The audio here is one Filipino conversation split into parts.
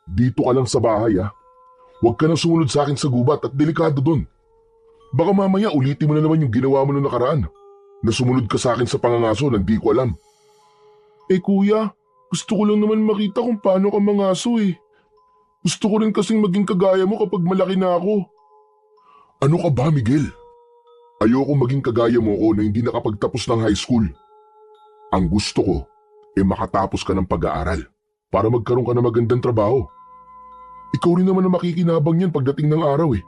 Dito ka lang sa bahay ha. Huwag ka nang sumunod sa akin sa gubat at delikado dun. Baka mamaya ulitin mo na naman yung ginawa mo noong nakaraan. Na sumunod ka sa akin sa pangangaso nang di ko alam. Eh kuya, gusto ko lang naman makita kung paano ka mangaso eh. Gusto ko rin kasing maging kagaya mo kapag malaki na ako. Ano ka ba, Miguel? Ayoko maging kagaya mo ko na hindi nakapagtapos ng high school. Ang gusto ko, makatapos ka ng pag-aaral para magkaroon ka ng magandang trabaho. Ikaw rin naman ang makikinabang yan pagdating ng araw eh.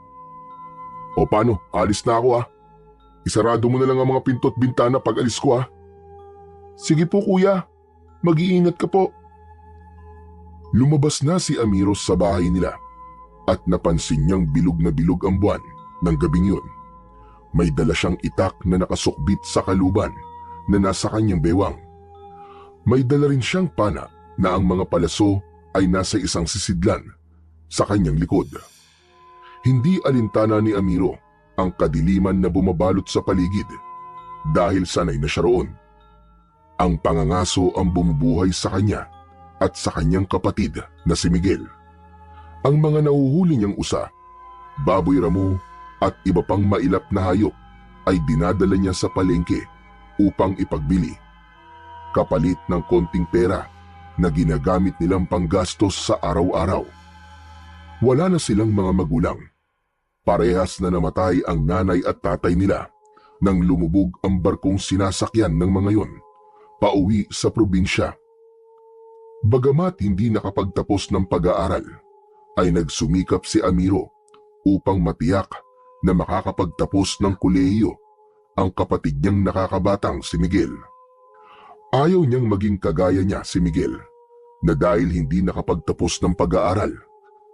O paano, alis na ako ah. Isarado mo na lang ang mga pinto at bintana pag alis ko ah. Sige po kuya, mag-iingat ka po. Lumabas na si Amiros sa bahay nila at napansin niyang bilog na bilog ang buwan ng gabing yun. May dala siyang itak na nakasukbit sa kaluban na nasa kanyang bewang. May dala rin siyang pana na ang mga palaso ay nasa isang sisidlan sa kanyang likod. Hindi alintana ni Amiro ang kadiliman na bumabalot sa paligid dahil sanay na siya roon. Ang pangangaso ang bumubuhay sa kanya at sa kanyang kapatid na si Miguel. Ang mga nahuhuli niyang usa, baboy ramo at iba pang mailap na hayop ay dinadala niya sa palengke upang ipagbili. Kapalit ng konting pera na ginagamit nilang panggastos sa araw-araw. Wala na silang mga magulang. Parehas na namatay ang nanay at tatay nila nang lumubog ang barkong sinasakyan ng mga yon pauwi sa probinsya. Bagamat hindi nakapagtapos ng pag-aaral, ay nagsumikap si Amiro upang matiyak na makakapagtapos ng kolehiyo ang kapatid niyang nakakabatang si Miguel. Ayaw niyang maging kagaya niya si Miguel na dahil hindi nakapagtapos ng pag-aaral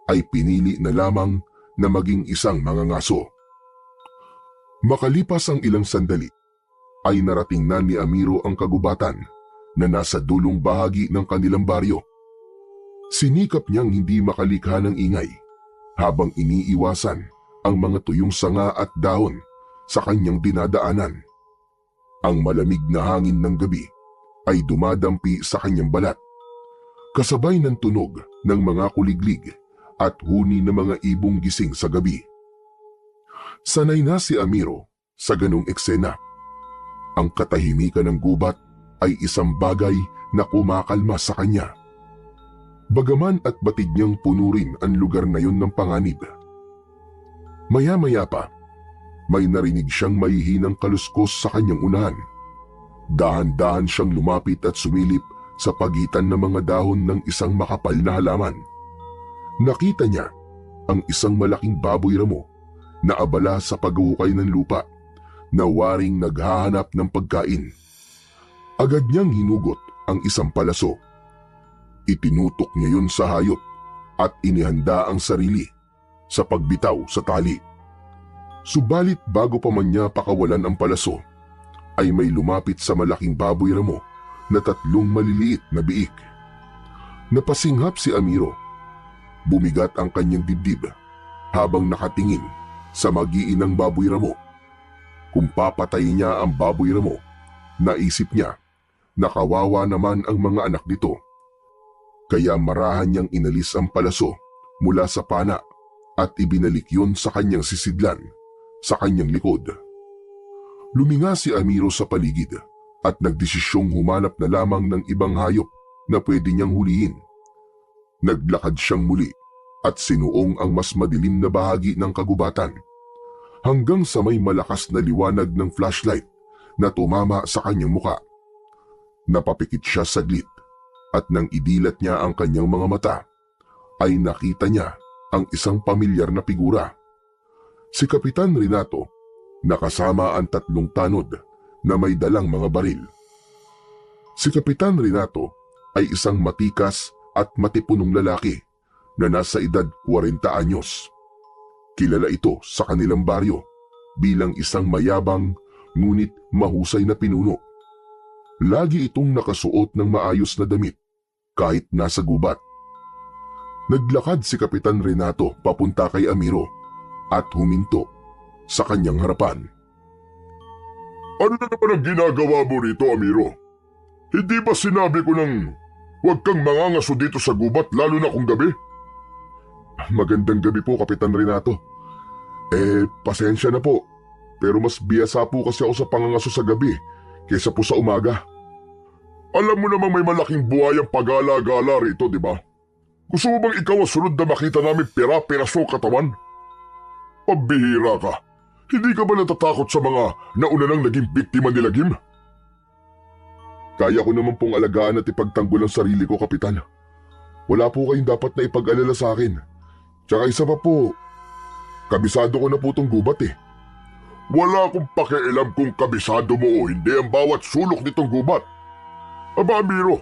ay pinili na lamang na maging isang mangangaso. Makalipas ang ilang sandali, ay narating na ni Amiro ang kagubatan na nasa dulong bahagi ng kanilang baryo. Sinikap niyang hindi makalikha ng ingay habang iniiwasan ang mga tuyong sanga at dahon sa kanyang dinadaanan. Ang malamig na hangin ng gabi ay dumadampi sa kanyang balat, kasabay ng tunog ng mga kuliglig at huni ng mga ibong gising sa gabi. Sanay na si Amiro sa ganong eksena. Ang katahimikan ng gubat ay isang bagay na kumakalma sa kanya. Bagaman at batid niyang puno rin ang lugar na yun ng panganib. Maya-maya pa, may narinig siyang mahihinang kaluskos sa kanyang unahan. Dahan-dahan siyang lumapit at sumilip sa pagitan ng mga dahon ng isang makapal na halaman. Nakita niya ang isang malaking baboy ramo na abala sa paghuhukay ng lupa na waring naghahanap ng pagkain. Agad niyang hinugot ang isang palaso. Itinutok niya yun sa hayop at inihanda ang sarili sa pagbitaw sa tali. Subalit bago pa man niya pakawalan ang palaso, ay may lumapit sa malaking baboy ramo na 3 maliliit na biik. Napasinghap si Amiro. Bumigat ang kanyang dibdib habang nakatingin sa magiinang baboy ramo. Kung papatayin niya ang baboy ramo, naisip niya na kawawa naman ang mga anak nito. Kaya marahan niyang inalis ang palaso mula sa pana at ibinalik yun sa kanyang sisidlan sa kanyang likod. Luminga si Amiro sa paligid at nagdesisyong humanap na lamang ng ibang hayop na pwede niyang hulihin. Naglakad siyang muli at sinuong ang mas madilim na bahagi ng kagubatan hanggang sa may malakas na liwanag ng flashlight na tumama sa kanyang muka. Napapikit siya saglit at nang idilat niya ang kanyang mga mata, ay nakita niya ang isang pamilyar na figura. Si Kapitan Renato, nakasama ang 3 tanod na may dalang mga baril. Si Kapitan Renato ay isang matikas at matipunong lalaki na nasa edad 40 anyos. Kilala ito sa kanilang baryo bilang isang mayabang ngunit mahusay na pinuno. Lagi itong nakasuot ng maayos na damit kahit nasa gubat. Naglakad si Kapitan Renato papunta kay Amiro at huminto sa kanyang harapan. Ano na naman ang ginagawa mo rito, Amiro? Hindi ba sinabi ko nang huwag kang mangangaso dito sa gubat lalo na kung gabi? Magandang gabi po, Kapitan Renato. Pasensya na po. Pero mas biyasa po kasi ako sa pangangaso sa gabi kaysa po sa umaga. Alam mo namang may malaking buhayang pagala-gala rito, di ba? Gusto mo bang ikaw ang sunod na makita namin pera-peraso katawan? Pabihira ka. Hindi ka ba natatakot sa mga nauna nang naging biktima ni Lagim? Kaya ko naman pong alagaan at ipagtanggol ang sarili ko, Kapitan. Wala po kayong dapat na ipag-alala sa akin. Tsaka isa pa po, kabisado ko na po itong gubat eh. Wala akong pakialam kung kabisado mo o hindi ang bawat sulok nitong gubat. Aba, Amiro,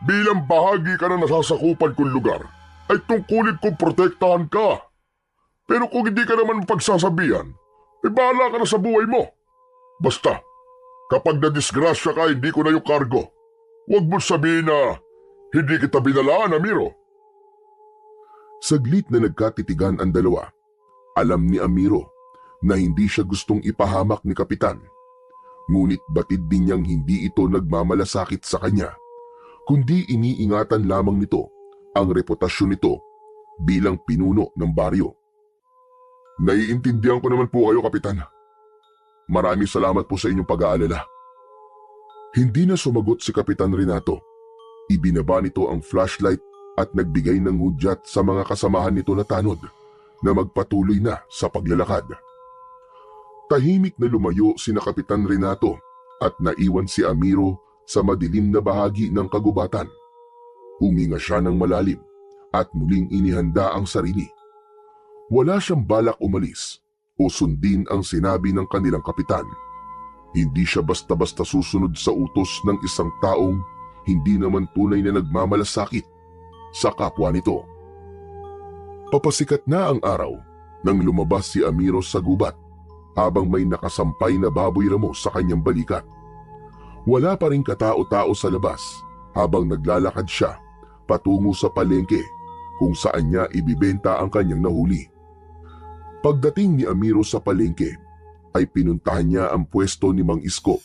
bilang bahagi ka na nasasakupan kong lugar, ay tungkulin kong protektahan ka. Pero kung hindi ka naman pagsasabihan, ay bahala ka na sa buhay mo. Basta, kapag nadisgrasya ka, hindi ko na yung kargo. Huwag mo sabihin na hindi kita binalaan, Amiro. Saglit na nagkatitigan ang dalawa. Alam ni Amiro na hindi siya gustong ipahamak ni Kapitan. Ngunit batid din niyang hindi ito nagmamalasakit sa kanya, kundi iniingatan lamang nito ang reputasyon nito bilang pinuno ng baryo. Naiintindihan ko naman po kayo, Kapitan. Maraming salamat po sa inyong pag-aalala. Hindi na sumagot si Kapitan Renato. Ibinaba nito ang flashlight at nagbigay ng hudyat sa mga kasamahan nito na tanod na magpatuloy na sa paglalakad. Tahimik na lumayo sina Kapitan Renato at naiwan si Amiro sa madilim na bahagi ng kagubatan. Huminga siya ng malalim at muling inihanda ang sarili. Wala siyang balak umalis o sundin ang sinabi ng kanilang kapitan. Hindi siya basta-basta susunod sa utos ng isang taong hindi naman tunay na nagmamalasakit sa kapwa nito. Papasikat na ang araw nang lumabas si Amiro sa gubat habang may nakasampay na baboy ramo sa kanyang balikat. Wala pa ring katao-tao sa labas habang naglalakad siya patungo sa palengke kung saan niya ibibenta ang kanyang nahuli. Pagdating ni Amiro sa palengke ay pinuntahan niya ang pwesto ni Mang Isko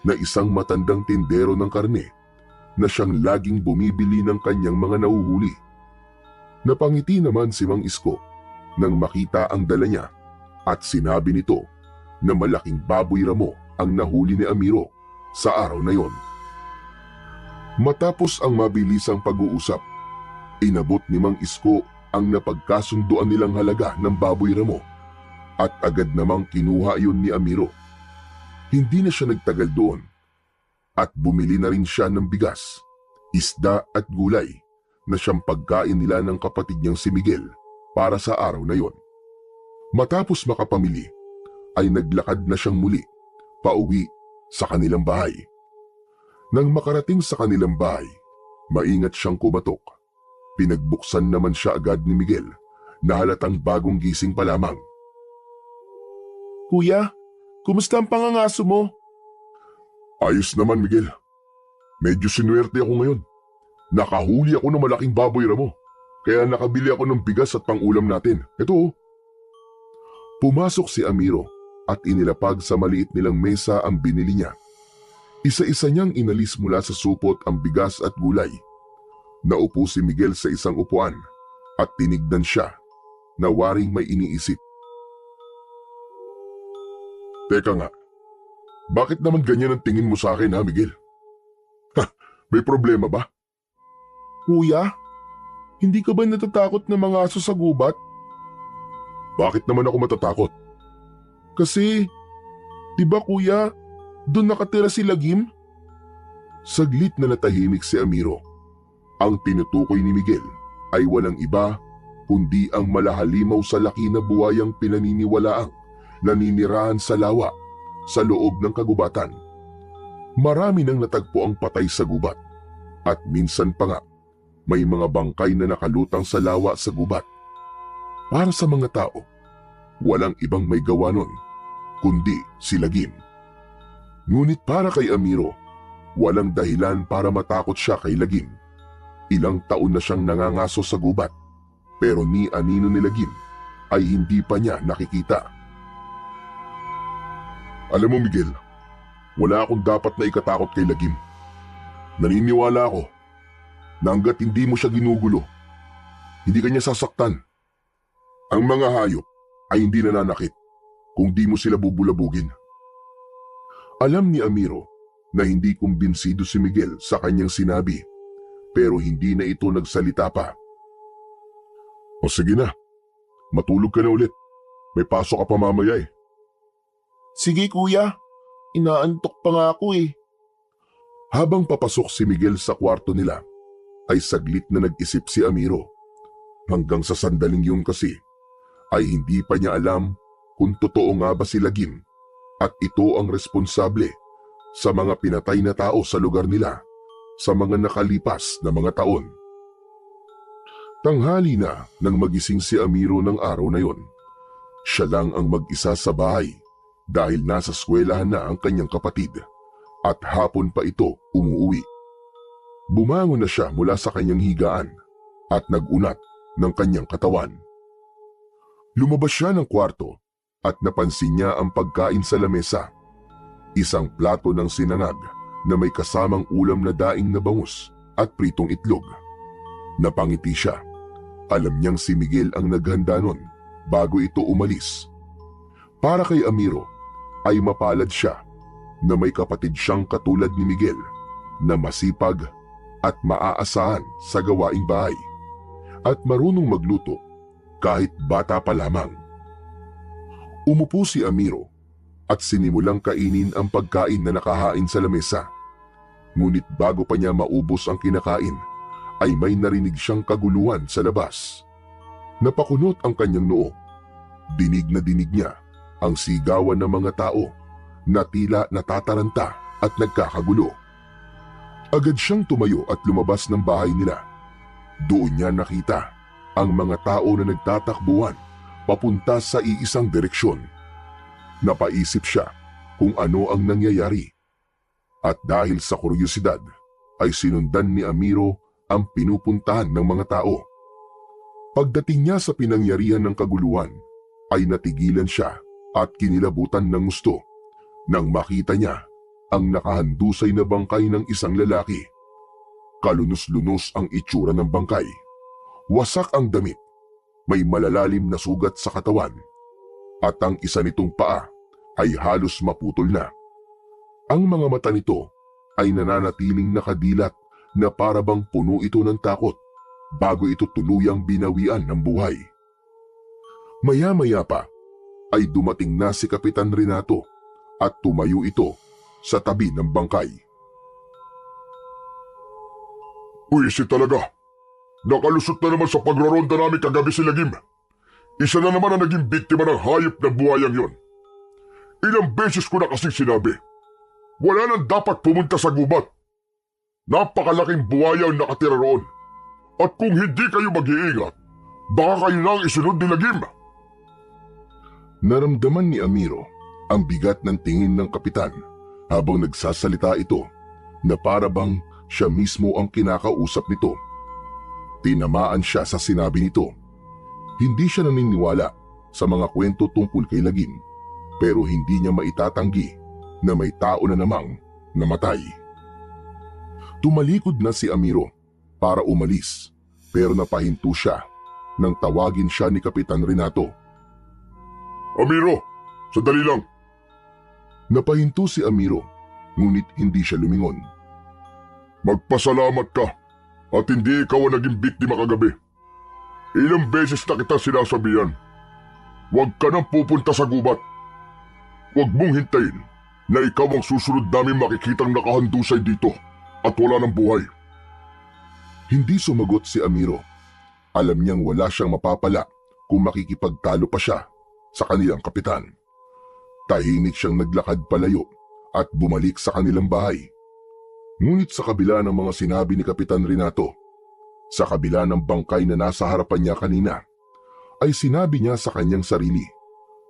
na isang matandang tindero ng karne na siyang laging bumibili ng kanyang mga nahuhuli. Napangiti naman si Mang Isko nang makita ang dala niya at sinabi nito na malaking baboy ramo ang nahuli ni Amiro sa araw na yon. Matapos ang mabilisang pag-uusap, inabot ni Mang Isko ang napagkasunduan nilang halaga ng baboy ramo at agad namang kinuha yun ni Amiro. Hindi na siya nagtagal doon at bumili na rin siya ng bigas, isda at gulay na siyang pagkain nila ng kapatid niyang si Miguel para sa araw na yon. Matapos makapamili, ay naglakad na siyang muli, pauwi sa kanilang bahay. Nang makarating sa kanilang bahay, maingat siyang kumatok. Pinagbuksan naman siya agad ni Miguel na halatang bagong gising pa lamang. Kuya, kumusta ang pangangaso mo? Ayos naman, Miguel. Medyo sinuwerte ako ngayon. Nakahuli ako ng malaking baboy ramo, kaya nakabili ako ng bigas at pang-ulam natin. Ito. Pumasok si Amiro at inilapag sa maliit nilang mesa ang binili niya. Isa-isa niyang inalis mula sa supot ang bigas at gulay. Naupo si Miguel sa isang upuan at tinignan siya na waring may iniisip. Teka nga, bakit naman ganyan ang tingin mo sa akin, ha, Miguel? May problema ba? Kuya, hindi ka ba natatakot na mga aso sa gubat? Bakit naman ako matatakot? Kasi, di ba kuya, doon nakatira si Lagim? Saglit na natahimik si Amiro. Ang tinutukoy ni Miguel ay walang iba kundi ang malahalimaw sa laki na buwayang pinaniniwalaang naninirahan sa lawa sa loob ng kagubatan. Marami nang natagpo ang patay sa gubat at minsan pa nga may mga bangkay na nakalutang sa lawa sa gubat. Para sa mga tao, walang ibang may gawa nun kundi si Lagim. Ngunit para kay Amiro, walang dahilan para matakot siya kay Lagim. Ilang taon na siyang nangangaso sa gubat, pero ni anino ni Lagim ay hindi pa niya nakikita. Alam mo, Miguel, wala akong dapat na ikatakot kay Lagim. Naniniwala ako na hanggat hindi mo siya ginugulo, hindi ka niya sasaktan Ang mga hayop ay hindi nananakit kung di mo sila bubulabugin. Alam ni Amiro na hindi kumbinsido si Miguel sa kanyang sinabi, pero hindi na ito nagsalita pa. O sige na, matulog ka na ulit. May pasok ka pa mamaya eh. Sige kuya, inaantok pa nga ako eh. Habang papasok si Miguel sa kwarto nila, ay saglit na nag-isip si Amiro. Hanggang sa sandaling yun kasi, ay hindi pa niya alam kung totoo nga ba si Lagim at ito ang responsable sa mga pinatay na tao sa lugar nila sa mga nakalipas na mga taon. Tanghali na nang magising si Amiro ng araw na yon. Siya lang ang mag-isa sa bahay dahil nasa eskwelahan na ang kanyang kapatid at hapon pa ito umuwi. Bumangon na siya mula sa kanyang higaan at nagunat ng kanyang katawan. Lumabas siya ng kwarto at napansin niya ang pagkain sa lamesa. Isang plato ng sinangag na may kasamang ulam na daing na bangus at pritong itlog. Napangiti siya. Alam niyang si Miguel ang naghanda nun bago ito umalis. Para kay Amiro ay mapalad siya na may kapatid siyang katulad ni Miguel na masipag at maaasahan sa gawaing bahay at marunong magluto kahit bata pa lamang. Umupo si Amiro at sinimulang kainin ang pagkain na nakahain sa lamesa. Ngunit bago pa niya maubos ang kinakain, ay may narinig siyang kaguluhan sa labas. Napakunot ang kanyang noo. Dinig na dinig niya ang sigawan ng mga tao na tila natataranta at nagkakagulo. Agad siyang tumayo at lumabas ng bahay nila. Doon niya nakita ang mga tao na nagtatakbuhan papunta sa iisang direksyon. Napaisip siya kung ano ang nangyayari. At dahil sa kuryosidad ay sinundan ni Amiro ang pinupuntahan ng mga tao. Pagdating niya sa pinangyarihan ng kaguluhan ay natigilan siya at kinilabutan ng gusto nang makita niya ang nakahandusay na bangkay ng isang lalaki. Kalunos-lunos ang itsura ng bangkay. Wasak ang damit, may malalalim na sugat sa katawan, at ang isa nitong paa ay halos maputol na. Ang mga mata nito ay nananatiling nakadilat na parabang puno ito ng takot bago ito tuluyang binawian ng buhay. Maya-maya pa ay dumating na si Kapitan Renato at tumayo ito sa tabi ng bangkay. Uwisi talaga! Nakalusot na naman sa pagraronda namin kagabi si Lagim. Isa na naman ang naging biktima ng hayop na buhayang yon. Ilang beses ko na kasing sinabi, wala nang dapat pumunta sa gubat. Napakalaking buhaya ang nakatira roon. At kung hindi kayo mag-iingat, baka kayo na ang isunod ni Lagim. Naramdaman ni Amiro ang bigat ng tingin ng kapitan habang nagsasalita ito na parabang siya mismo ang kinakausap nito. Tinamaan siya sa sinabi nito. Hindi siya naniniwala sa mga kwento tungkol kay Lagim, pero hindi niya maitatanggi na may tao na namang namatay. Tumalikod na si Amiro para umalis, pero napahinto siya nang tawagin siya ni Kapitan Renato. Amiro, sandali lang. Napahinto si Amiro, ngunit hindi siya lumingon. Magpasalamat ka at hindi ikaw ang naging biktima kagabi. Ilang beses na kita sinasabihan, huwag ka nang pupunta sa gubat. Huwag mong hintayin na ikaw ang susunod namin makikitang nakahandusay dito at wala ng buhay. Hindi sumagot si Amiro. Alam niyang wala siyang mapapala kung makikipagtalo pa siya sa kanilang kapitan. Tahimik siyang naglakad palayo at bumalik sa kanilang bahay. Ngunit sa kabila ng mga sinabi ni Kapitan Renato, sa kabila ng bangkay na nasa harapan niya kanina, ay sinabi niya sa kanyang sarili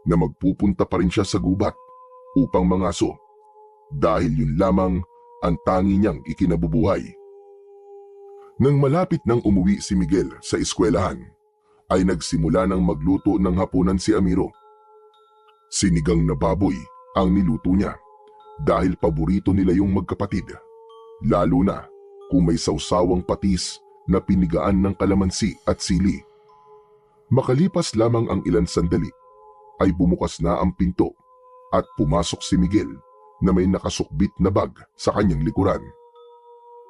na magpupunta pa rin siya sa gubat upang mangaso dahil yun lamang ang tangi niyang ikinabubuhay. Nang malapit nang umuwi si Miguel sa eskwelahan, ay nagsimula ng magluto ng hapunan si Amiro. Sinigang na baboy ang niluto niya dahil paborito nila yung magkapatid, lalo na kung may sausawang patis na pinigaan ng kalamansi at sili. Makalipas lamang ang ilan sandali, ay bumukas na ang pinto at pumasok si Miguel na may nakasukbit na bag sa kanyang likuran.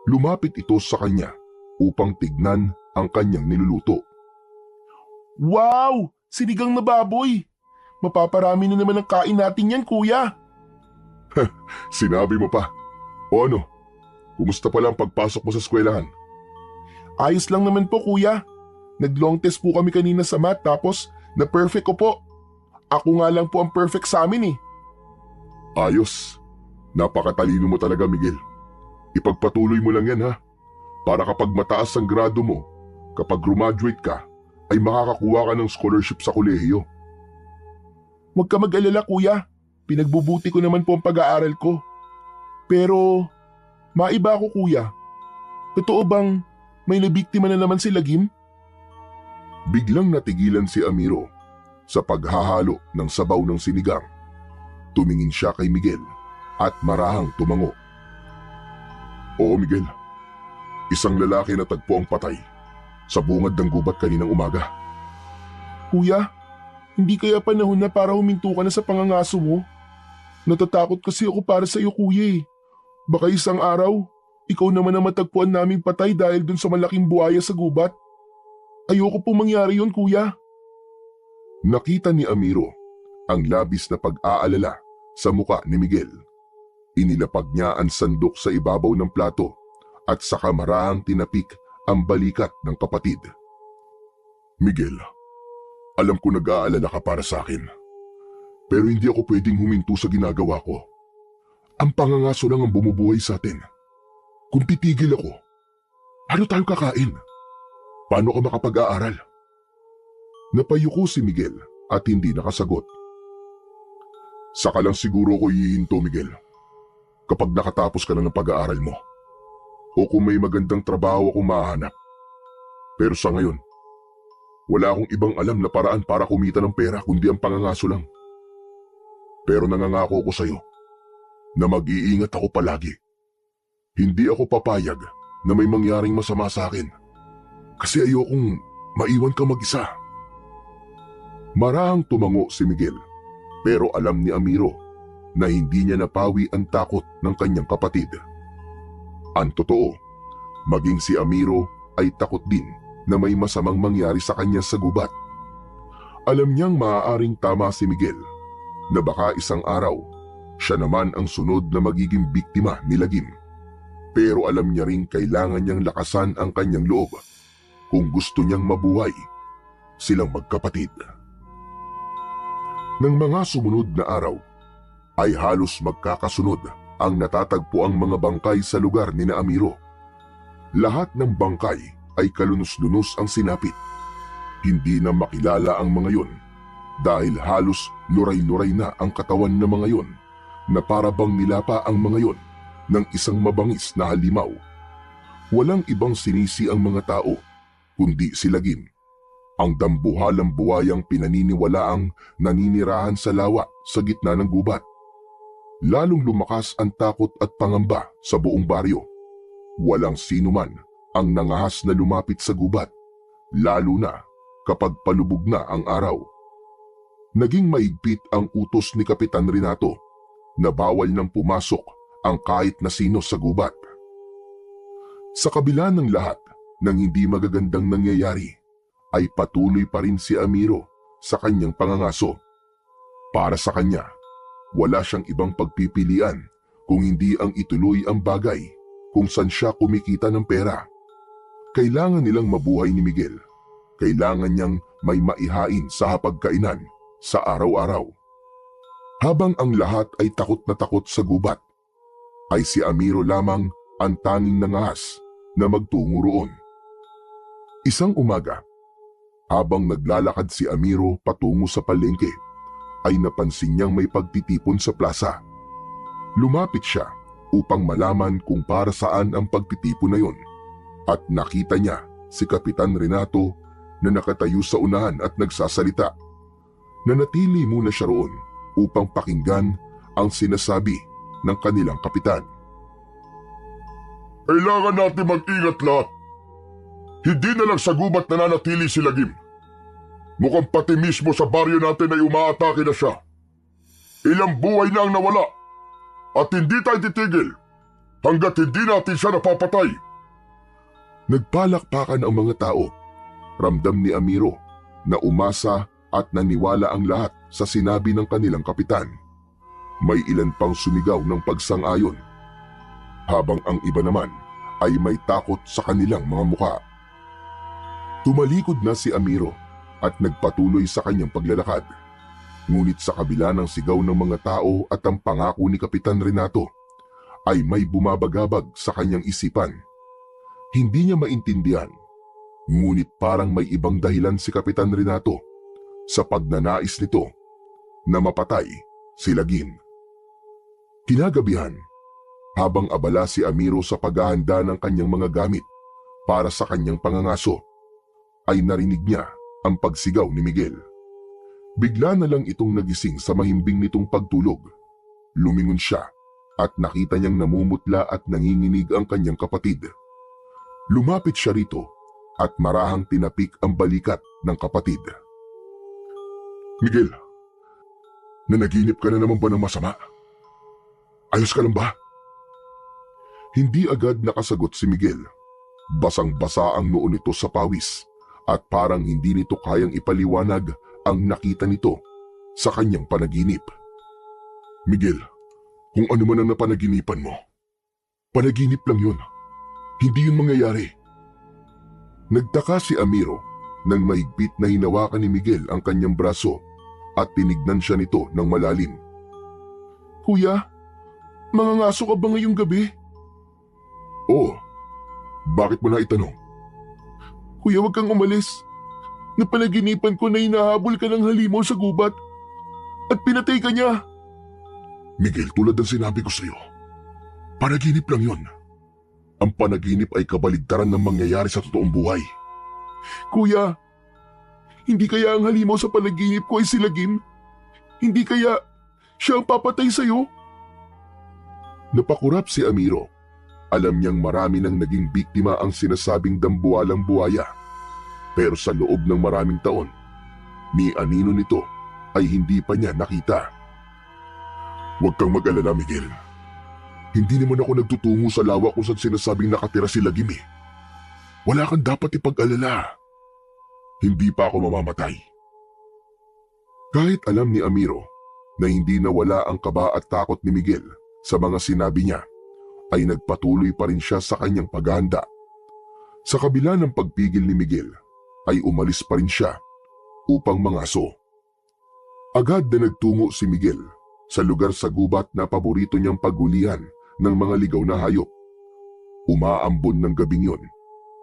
Lumapit ito sa kanya upang tignan ang kanyang niluluto. Wow! Sinigang na baboy! Mapaparami na naman ang kain natin yan, kuya. Sinabi mo pa. O ano, kumusta pala ang pagpasok mo sa eskwelahan? Ayos lang naman po, kuya. Nag-long test po kami kanina sa math tapos na-perfect ko po. Ako nga lang po ang perfect sa amin eh. Ayos. Napakatalino mo talaga, Miguel. Ipagpatuloy mo lang yan ha. Para kapag mataas ang grado mo, kapag graduate ka, ay makakakuha ka ng scholarship sa kolehiyo. Huwag ka mag-alala, kuya. Pinagbubuti ko naman po ang pag-aaral ko. Pero, maiba ako, kuya. Totoo bang may nabiktima na naman si Lagim? Biglang natigilan si Amiro sa paghahalo ng sabaw ng sinigang. Tumingin siya kay Miguel at marahang tumango. Oo, Miguel. Isang lalaki na tagpo ang patay sa bungad ng gubat kaninang umaga. Kuya, hindi kaya panahon na para huminto ka na sa pangangaso mo? Natatakot kasi ako para sa iyo, kuya eh. Baka isang araw, ikaw naman ang matagpuan naming patay dahil dun sa malaking buhaya sa gubat. Ayoko pong mangyari yun, kuya. Nakita ni Amiro ang labis na pag-aalala sa muka ni Miguel. Inilapag niya ang sandok sa ibabaw ng plato at saka marahang tinapik ang balikat ng kapatid. Miguel, alam ko nag-aalala ka para sa akin. Pero hindi ako pwedeng huminto sa ginagawa ko. Ang pangangaso lang ang bumubuhay sa atin. Kung titigil ako, ano tayo kakain? Paano ka makapag-aaral? Napayuko si Miguel at hindi nakasagot. Saka lang siguro ko hihinto, Miguel. Kapag nakatapos ka na ng pag-aaral mo. O kung may magandang trabaho akong mahanap. Pero sa ngayon, wala akong ibang alam na paraan para kumita ng pera kundi ang pangangaso lang. Pero nangangako ko sa'yo na mag-iingat ako palagi. Hindi ako papayag na may mangyaring masama sa akin. Kasi ayokong maiwan ka mag-isa. Marahang tumango si Miguel, pero alam ni Amiro na hindi niya napawi ang takot ng kanyang kapatid. Ang totoo, maging si Amiro ay takot din na may masamang mangyari sa kanya sa gubat. Alam niyang maaaring tama si Miguel na baka isang araw siya naman ang sunod na magiging biktima ni Lagim. Pero alam niya ring kailangan niyang lakasan ang kanyang loob kung gusto niyang mabuhay silang magkapatid. Ng mga sumunod na araw ay halos magkakasunod ang natatagpo ang mga bangkay sa lugar ni na Amiro. Lahat ng bangkay ay kalunos-lunos ang sinapit. Hindi na makilala ang mga yon dahil halos luray-luray na ang katawan ng mga yon na para bang nilapa ang mga yon ng isang mabangis na halimaw. Walang ibang sinisi ang mga tao kundi si Lagim, ang dambuhalang buhayang pinaniniwalaang naninirahan sa lawa sa gitna ng gubat. Lalong lumakas ang takot at pangamba sa buong baryo. Walang sino man ang nangahas na lumapit sa gubat, lalo na kapag palubog na ang araw. Naging maigpit ang utos ni Kapitan Renato na bawal nang pumasok ang kahit na sino sa gubat. Sa kabila ng lahat ng hindi magagandang nangyayari, ay patuloy pa rin si Amiro sa kanyang pangangaso. Para sa kanya, wala siyang ibang pagpipilian kung hindi ang ituloy ang bagay kung saan siya kumikita ng pera. Kailangan nilang mabuhay ni Miguel. Kailangan niyang may maihain sa hapagkainan sa araw-araw. Habang ang lahat ay takot na takot sa gubat, ay si Amiro lamang ang tanging nangahas na magtungo roon. Isang umaga, habang naglalakad si Amiro patungo sa palengke, ay napansin niyang may pagtitipon sa plaza. Lumapit siya upang malaman kung para saan ang pagtitipon na yon, at nakita niya si Kapitan Renato na nakatayo sa unahan at nagsasalita. Nanatili muna siya roon upang pakinggan ang sinasabi ng kanilang kapitan. Kailangan natin mag-ingat lahat. Hindi na lang sa gubat nananatili si Lagim. Mukhang pati mismo sa baryo natin ay umaatake na siya. Ilang buhay na ang nawala at hindi tayo titigil hanggat hindi natin siya napapatay. Nagpalakpakan ang mga tao. Ramdam ni Amiro na umasa at naniwala ang lahat sa sinabi ng kanilang kapitan. May ilan pang sumigaw ng pagsang-ayon, habang ang iba naman ay may takot sa kanilang mga mukha. Tumalikod na si Amiro at nagpatuloy sa kanyang paglalakad. Ngunit sa kabila ng sigaw ng mga tao at ang pangako ni Kapitan Renato, ay may bumabagabag sa kanyang isipan. Hindi niya maintindihan, ngunit parang may ibang dahilan si Kapitan Renato sa pagnanais nito na mapatay si Lagim. Kinagabihan, habang abala si Amiro sa paghahanda ng kanyang mga gamit para sa kanyang pangangaso, ay narinig niya ang pagsigaw ni Miguel. Bigla na lang itong nagising sa mahimbing nitong pagtulog. Lumingon siya at nakita niyang namumutla at nanginginig ang kanyang kapatid. Lumapit siya rito at marahang tinapik ang balikat ng kapatid. Miguel, nanaginip ka na naman ba ng masama? Ayos ka lang ba? Hindi agad nakasagot si Miguel. Basang-basa ang noo nito sa pawis at parang hindi nito kayang ipaliwanag ang nakita nito sa kanyang panaginip. Miguel, kung ano man ang napanaginipan mo, panaginip lang yun. Hindi yun mangyayari. Nagtaka si Amiro nang mahigpit na hinawakan ni Miguel ang kanyang braso at tinignan siya nito ng malalim. Kuya, mangangaso ka ba ngayong gabi? Oo. Bakit mo na itanong? Kuya, wag kang umalis. Napanaginipan ko na hinahabol ka ng halimaw sa gubat at pinatay ka niya. Miguel, tulad ng sinabi ko sa iyo, panaginip lang yun. Ang panaginip ay kabaligtaran ng mangyayari sa totoong buhay. Kuya, hindi kaya ang halimaw sa panaginip ko ay si Lagim? Hindi kaya siya ang papatay sa iyo? Napakurap si Amiro. Alam niyang marami nang naging biktima ang sinasabing dambuhalang buhaya. Pero sa loob ng maraming taon, ni anino nito ay hindi pa niya nakita. Huwag kang mag-alala, Miguel. Hindi naman ako nagtutungo sa lawa kung saan sinasabing nakatira si Lagim eh. Wala kang dapat ipag-alala. Hindi pa ako mamamatay. Kahit alam ni Amiro na hindi nawala ang kaba at takot ni Miguel sa mga sinabi niya, ay nagpatuloy pa rin siya sa kanyang paghahanda. Sa kabila ng pagpigil ni Miguel, ay umalis pa rin siya upang mangaso. Agad na nagtungo si Miguel sa lugar sa gubat na paborito niyang paghulihan ng mga ligaw na hayop. Umaambon ng gabing yon,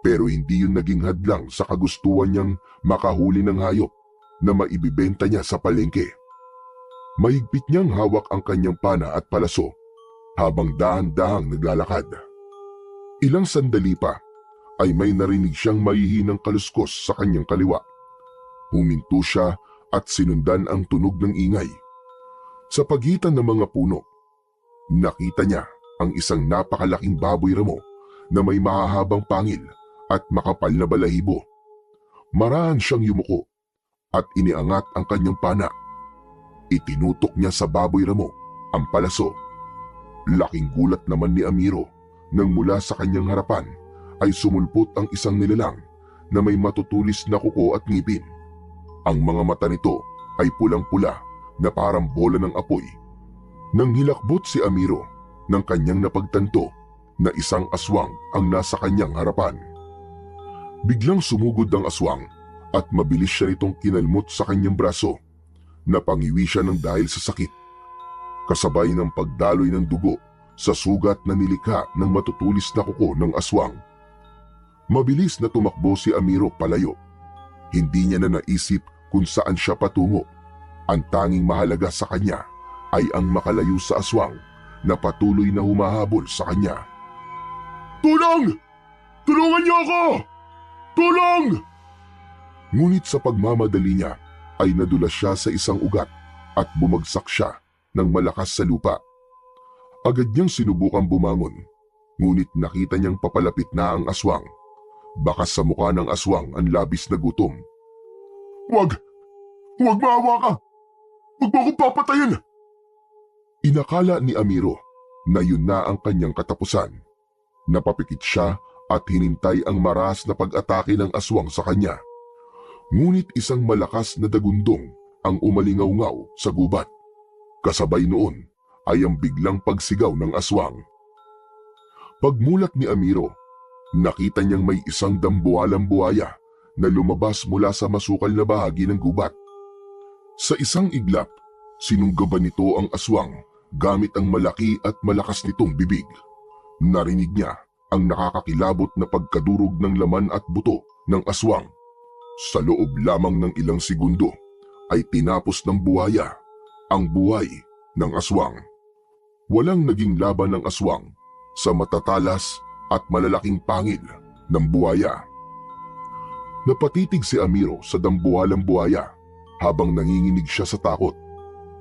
pero hindi yun naging hadlang sa kagustuhan niyang makahuli ng hayop na maibibenta niya sa palengke. Mahigpit niyang hawak ang kanyang pana at palaso habang dahan-dahang naglalakad. Ilang sandali pa ay may narinig siyang mahihinang kaluskos sa kanyang kaliwa. Huminto siya at sinundan ang tunog ng ingay. Sa pagitan ng mga puno, nakita niya ang isang napakalaking baboy ramo na may mahahabang pangil at makapal na balahibo. Marahan siyang yumuko at iniangat ang kanyang pana. Itinutok niya sa baboy ramo ang palaso. Laking gulat naman ni Amiro nang mula sa kanyang harapan ay sumulpot ang isang nilalang na may matutulis na kuko at ngipin. Ang mga mata nito ay pulang-pula na parang bola ng apoy. Nang hilakbot si Amiro ng kanyang napagtanto na isang aswang ang nasa kanyang harapan. Biglang sumugod ang aswang at mabilis siya nitong kinalmot sa kanyang braso. Napangiwi siya ng dahil sa sakit, kasabay ng pagdaloy ng dugo sa sugat na nilikha ng matutulis na kuko ng aswang. Mabilis na tumakbo si Amiro palayo. Hindi niya na naisip kung saan siya patungo. Ang tanging mahalaga sa kanya ay ang makalayo sa aswang na patuloy na humahabol sa kanya. Tulong! Tulungan niyo ako! Tulong! Ngunit sa pagmamadali niya ay nadulas siya sa isang ugat at bumagsak siya ng malakas sa lupa. Agad niyang sinubukang bumangon, ngunit nakita niyang papalapit na ang aswang. Bakas sa mukha ng aswang ang labis na gutom. Wag! Huwag maawa ka! Huwag mo akong papatayin! Inakala ni Amiro na yun na ang kanyang katapusan. Napapikit siya at hinintay ang maras na pag-atake ng aswang sa kanya. Ngunit isang malakas na dagundong ang umalingaw-ngaw sa gubat. Kasabay noon ay ang biglang pagsigaw ng aswang. Pagmulat ni Amiro, nakita niyang may isang dambuhalang buhaya na lumabas mula sa masukal na bahagi ng gubat. Sa isang iglap, sinunggaban nito ang aswang gamit ang malaki at malakas nitong bibig. Narinig niya ang nakakakilabot na pagkadurog ng laman at buto ng aswang. Sa loob lamang ng ilang segundo ay tinapos ng buhaya ang buhay ng aswang. Walang naging laban ng aswang sa matatalas at malalaking pangil ng buhaya. Napatitig si Amiro sa dambuhalang buhaya habang nanginginig siya sa takot.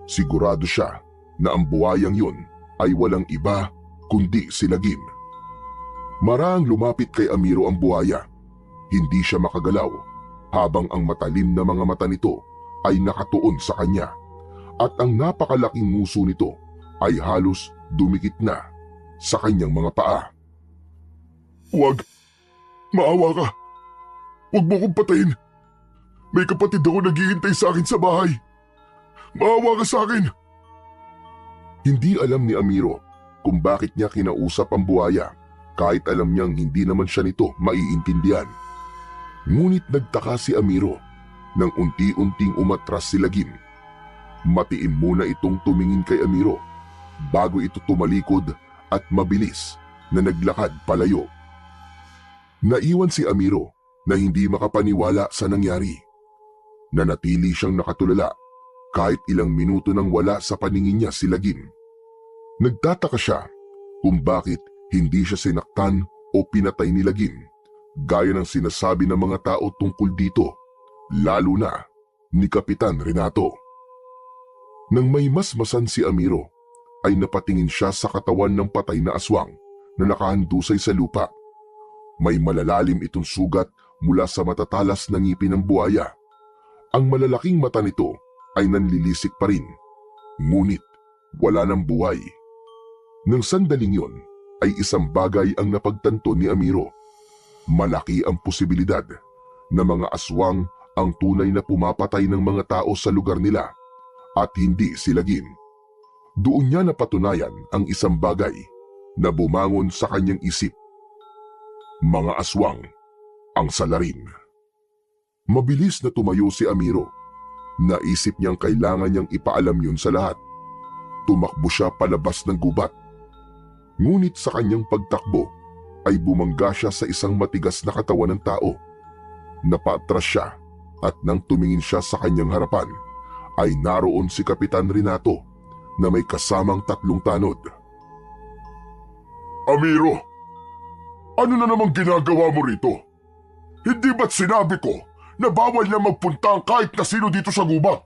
Sigurado siya na ang buhayang yun ay walang iba kundi si Lagim. Maraang lumapit kay Amiro ang buhaya. Hindi siya makagalaw habang ang matalim na mga mata nito ay nakatuon sa kanya at ang napakalaking nguso nito ay halos dumikit na sa kanyang mga paa. Huwag! Maawa ka! Huwag mo kong patayin! May kapatid ako naghihintay sa akin sa bahay! Maawa ka sa akin! Hindi alam ni Amiro kung bakit niya kinausap ang buhaya kahit alam niyang hindi naman siya nito maiintindihan. Ngunit nagtaka si Amiro nang unti-unting umatras si Lagim. Matiim muna itong tumingin kay Amiro bago ito tumalikod at mabilis na naglakad palayo. Naiwan si Amiro na hindi makapaniwala sa nangyari. Nanatili siyang nakatulala kahit ilang minuto nang wala sa paningin niya si Lagim. Nagtataka siya kung bakit hindi siya sinaktan o pinatay ni Lagim gaya ng sinasabi ng mga tao tungkol dito, lalo na ni Kapitan Renato. Nang may masmasan si Amiro, ay napatingin siya sa katawan ng patay na aswang na nakahandusay sa lupa. May malalalim itong sugat mula sa matatalas na ngipin ng buhaya. Ang malalaking mata nito ay nanlilisik pa rin, ngunit wala ng buhay. Nang sandaling yon ay isang bagay ang napagtanto ni Amiro. Malaki ang posibilidad na mga aswang ang tunay na pumapatay ng mga tao sa lugar nila at hindi si Lagim. Doon niya napatunayan ang isang bagay na bumangon sa kanyang isip. Mga aswang ang salarin. Mabilis na tumayo si Amiro. Naisip niyang kailangan niyang ipaalam yun sa lahat. Tumakbo siya palabas ng gubat. Ngunit sa kanyang pagtakbo ay bumangga siya sa isang matigas na katawan ng tao. Napaatras siya at nang tumingin siya sa kanyang harapan ay naroon si Kapitan Renato na may kasamang 3 tanod. Amiro, ano na namang ginagawa mo rito? Hindi ba't sinabi ko na bawal na magpunta ang kahit na sino dito sa gubat?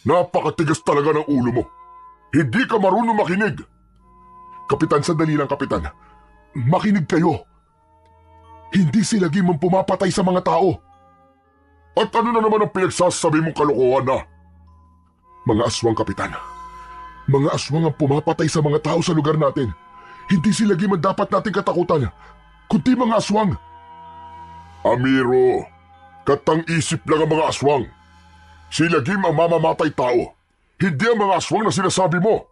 Napakatigas talaga ng ulo mo. Hindi ka marunong makinig. Kapitan, sandali lang, Kapitan. Makinig kayo. Hindi si Lagim ang pumapatay sa mga tao. At ano na naman ang pinagsasabi mong kalokohan na? Mga aswang, Kapitan. Mga aswang ang pumapatay sa mga tao sa lugar natin. Hindi si Lagim ang dapat nating katakutan, kundi mga aswang. Amiro, katang-isip lang ang mga aswang. Si Lagim ang mamamatay tao, hindi ang mga aswang na sinasabi mo.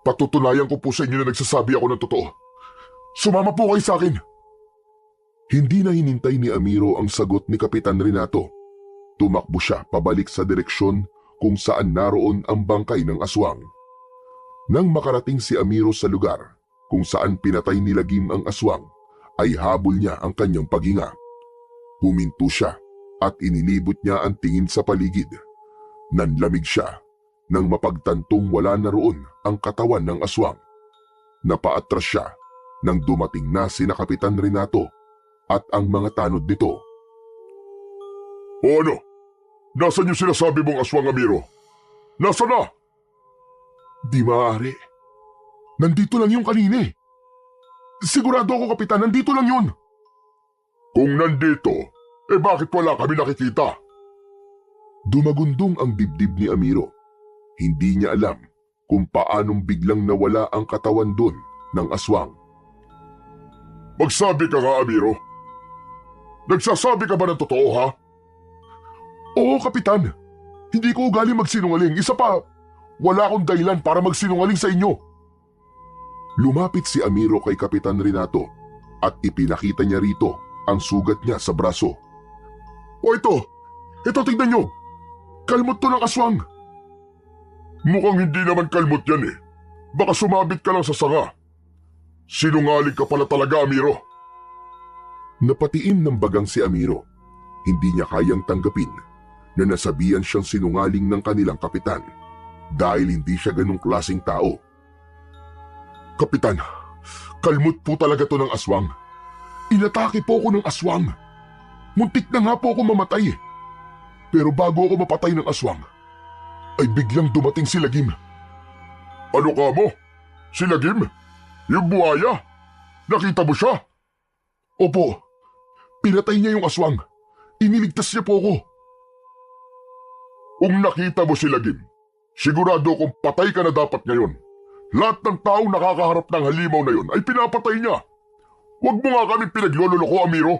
Patutunayan ko po sa inyo na nagsasabi ako ng totoo. Sumama po kayo sa akin. Hindi na hinintay ni Amiro ang sagot ni Kapitan Renato. Tumakbo siya pabalik sa direksyon kung saan naroon ang bangkay ng aswang. Nang makarating si Amiro sa lugar kung saan pinatay ni Lagim ang aswang, ay habol niya ang kanyang paghinga. Huminto siya at inilibot niya ang tingin sa paligid. Nanlamig siya nang mapagtantong wala na roon ang katawan ng aswang. Napaatras siya nang dumating na sina Kapitan Renato at ang mga tanod nito. O ano? Nasaan yung sinasabi mong aswang, Amiro? Nasaan na? Di maaari. Nandito lang yung kanina eh. Sigurado ako, Kapitan, nandito lang yun. Kung nandito, bakit wala kami nakikita? Dumagundong ang dibdib ni Amiro. Hindi niya alam kung paanong biglang nawala ang katawan doon ng aswang. Magsabi ka nga, Amiro. Nagsasabi ka ba ng totoo, ha? Oo, Kapitan. Hindi ko ugali magsinungaling. Isa pa, wala akong dahilan para magsinungaling sa inyo. Lumapit si Amiro kay Kapitan Renato at ipinakita niya rito ang sugat niya sa braso. O ito tingnan niyo. Kalmot to ng aswang. Mukhang hindi naman kalmot yan eh. Baka sumabit ka lang sa sanga. Sinungaling ka pala talaga, Amiro. Napatiim ng bagang si Amiro. Hindi niya kayang tanggapin na nasabihan siyang sinungaling ng kanilang kapitan dahil hindi siya ganong klaseng tao. Kapitan, kalmot po talaga to ng aswang. Inatake po ako ng aswang. Muntik na nga po ako mamatay eh. Pero bago ako mapatay ng aswang, ay biglang dumating si Lagim. Ano ka mo? Si Lagim? Yung buhaya? Nakita mo siya? Opo, pinatay niya yung aswang. Iniligtas niya po ako. Kung nakita mo si Lagim, sigurado kung patay ka na dapat ngayon. Lahat ng taong nakakaharap ng halimaw na yun ay pinapatay niya. Huwag mo nga kami pinaglololoko, Amiro.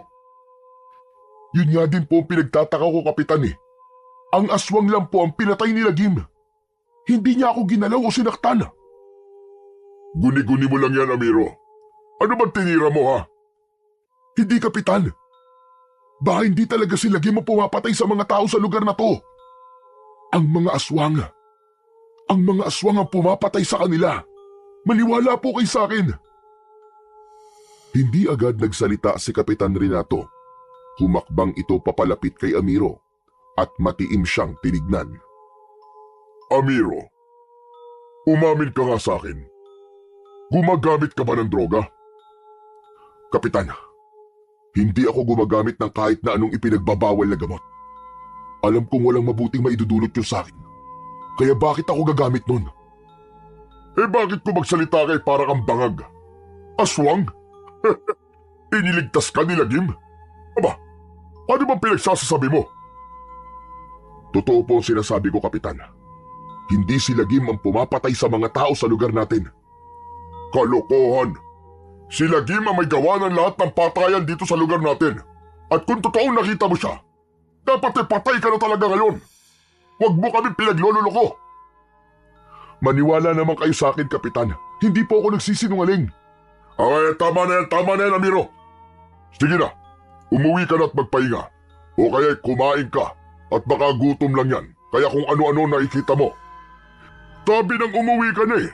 Yun nga din po ang pinagtataka ko, Kapitan eh. Ang aswang lang po ang pinatay ni Lagim. Hindi niya ako ginalaw o sinaktan. Guni-guni mo lang yan, Amiro. Ano bang tinira mo, ha? Hindi, Kapitan. Baka hindi talaga si Lagim ang pumapatay sa mga tao sa lugar na to. Ang mga aswang ang pumapatay sa kanila. Maniwala po kayo sa akin. Hindi agad nagsalita si Kapitan Renato. Humakbang ito papalapit kay Amiro at matiim siyang tinignan. Amiro, umamin ka nga sa akin. Gumagamit ka ba ng droga? Kapitan, hindi ako gumagamit ng kahit na anong ipinagbabawal na gamot. Alam kong walang mabuting maidudulot yun sa akin. Kaya bakit ako gagamit nun? Eh bakit ko magsalita kay para kang bangag? Aswang? Iniligtas ka ni Lagim? Aba, ano bang pinagsasasabi mo? Totoo po ang sinasabi ko, Kapitan. Hindi si Lagim ang pumapatay sa mga tao sa lugar natin. Kalokohan! Si Lagim ang may gawa ng lahat ng patayan dito sa lugar natin. At kung totoong nakita mo siya, dapat ipatay ka na talaga ngayon. Huwag mo kami pinaglololoko. Maniwala naman kayo sa akin, Kapitan. Hindi po ako nagsisinungaling. Ay, tama na yan, Amiro. Sige na, umuwi ka na at magpahinga. O kaya kumain ka at baka gutom lang yan. Kaya kung ano-ano nakikita mo. Sabi nang umuwi ka na eh.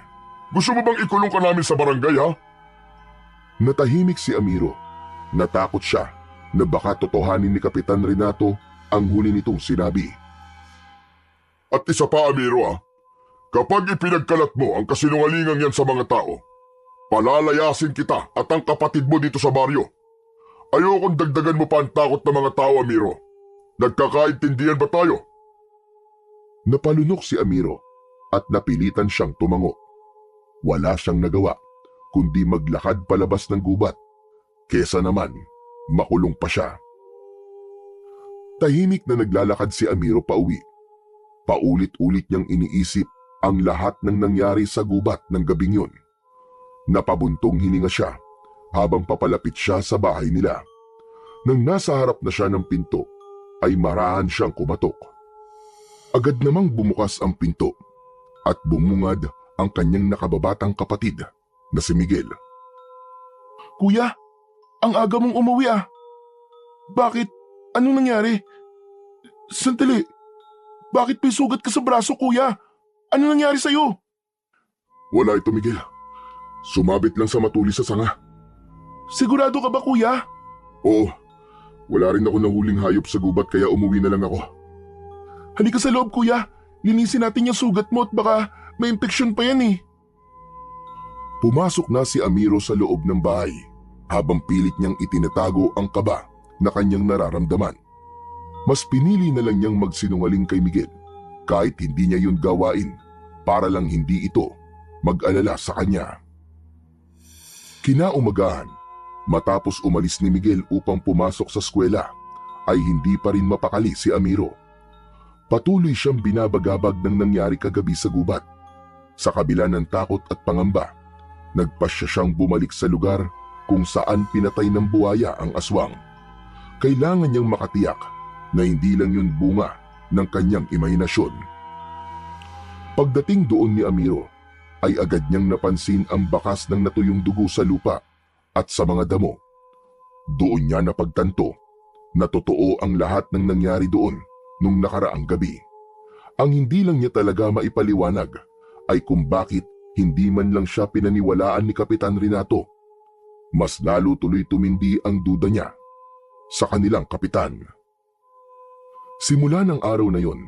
Gusto mo bang ikulong ka namin sa barangay, ha? Natahimik si Amiro. Natakot siya na baka totohanin ni Kapitan Renato ang huli nitong sinabi. At isa pa, Amiro, ha? Kapag ipinagkalat mo ang kasinungalingan yan sa mga tao, palalayasin kita at ang kapatid mo dito sa baryo. Ayokong dagdagan mo pa ang takot ng mga tao, Amiro. Nagkakaintindihan ba tayo? Napalunok si Amiro at napilitan siyang tumango. Wala siyang nagawa kundi maglakad palabas ng gubat. Kesa naman, makulong pa siya. Tahimik na naglalakad si Amiro pauwi. Paulit-ulit niyang iniisip ang lahat ng nangyari sa gubat ng gabing yun. Napabuntong hininga siya habang papalapit siya sa bahay nila. Nang nasa harap na siya ng pinto, ay marahan siyang kumatok. Agad namang bumukas ang pinto at bumungad ang kanyang nakababatang kapatid na si Miguel. Kuya, ang aga mong umuwi ah. Bakit? Anong nangyari? Sandali. Bakit may sugat ka sa braso, kuya? Ano nangyari sa'yo? Wala ito, Miguel. Sumabit lang sa matulis sa sanga. Sigurado ka ba, kuya? Oo. Wala rin ako nahuling hayop sa gubat kaya umuwi na lang ako. Halika sa loob, kuya. Linisin natin yung sugat mo at baka may impeksyon pa yan eh. Pumasok na si Amiro sa loob ng bahay habang pilit niyang itinatago ang kaba na kanyang nararamdaman. Mas pinili na lang niyang magsinungaling kay Miguel kahit hindi niya yun gawain para lang hindi ito mag-alala sa kanya. Kinaumagahan, matapos umalis ni Miguel upang pumasok sa eskwela, ay hindi pa rin mapakali si Amiro. Patuloy siyang binabagabag ng nangyari kagabi sa gubat. Sa kabila ng takot at pangamba, nagpasya siyang bumalik sa lugar kung saan pinatay ng buhaya ang aswang. Kailangan niyang makatiyak na hindi lang yun bunga ng kanyang imahinasyon. Pagdating doon ni Amiro, ay agad niyang napansin ang bakas ng natuyong dugo sa lupa at sa mga damo. Doon niya napagtanto na totoo ang lahat ng nangyari doon nung nakaraang gabi. Ang hindi lang niya talaga maipaliwanag ay kung bakit hindi man lang siya pinaniwalaan ni Kapitan Renato. Mas lalo tuloy tumindi ang duda niya sa kanilang kapitan. Simula ng araw na yon,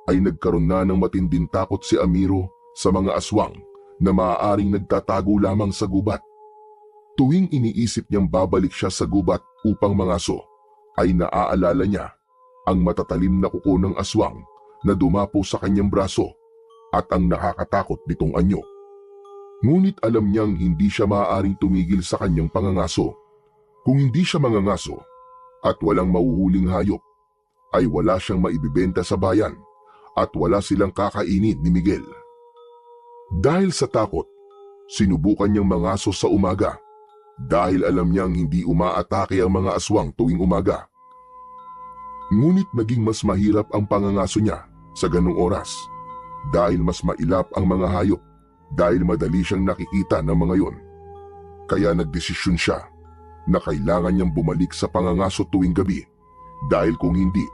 ay nagkaroon na ng matinding takot si Amiro sa mga aswang na maaaring nagtatago lamang sa gubat. Tuwing iniisip niyang babalik siya sa gubat upang mangaso, ay naaalala niya ang matatalim na kuko ng aswang na dumapo sa kanyang braso at ang nakakatakot nitong anyo. Ngunit alam niyang hindi siya maaaring tumigil sa kanyang pangangaso. Kung hindi siya mangangaso at walang mahuhuling hayop, ay wala siyang maibibenta sa bayan at wala silang kakainin ni Miguel. Dahil sa takot, sinubukan niyang mangaso sa umaga dahil alam niyang hindi umaatake ang mga aswang tuwing umaga. Ngunit naging mas mahirap ang pangangaso niya sa ganung oras dahil mas mailap ang mga hayop dahil madali siyang nakikita ng mga yon. Kaya nagdesisyon siya na kailangan niyang bumalik sa pangangaso tuwing gabi dahil kung hindi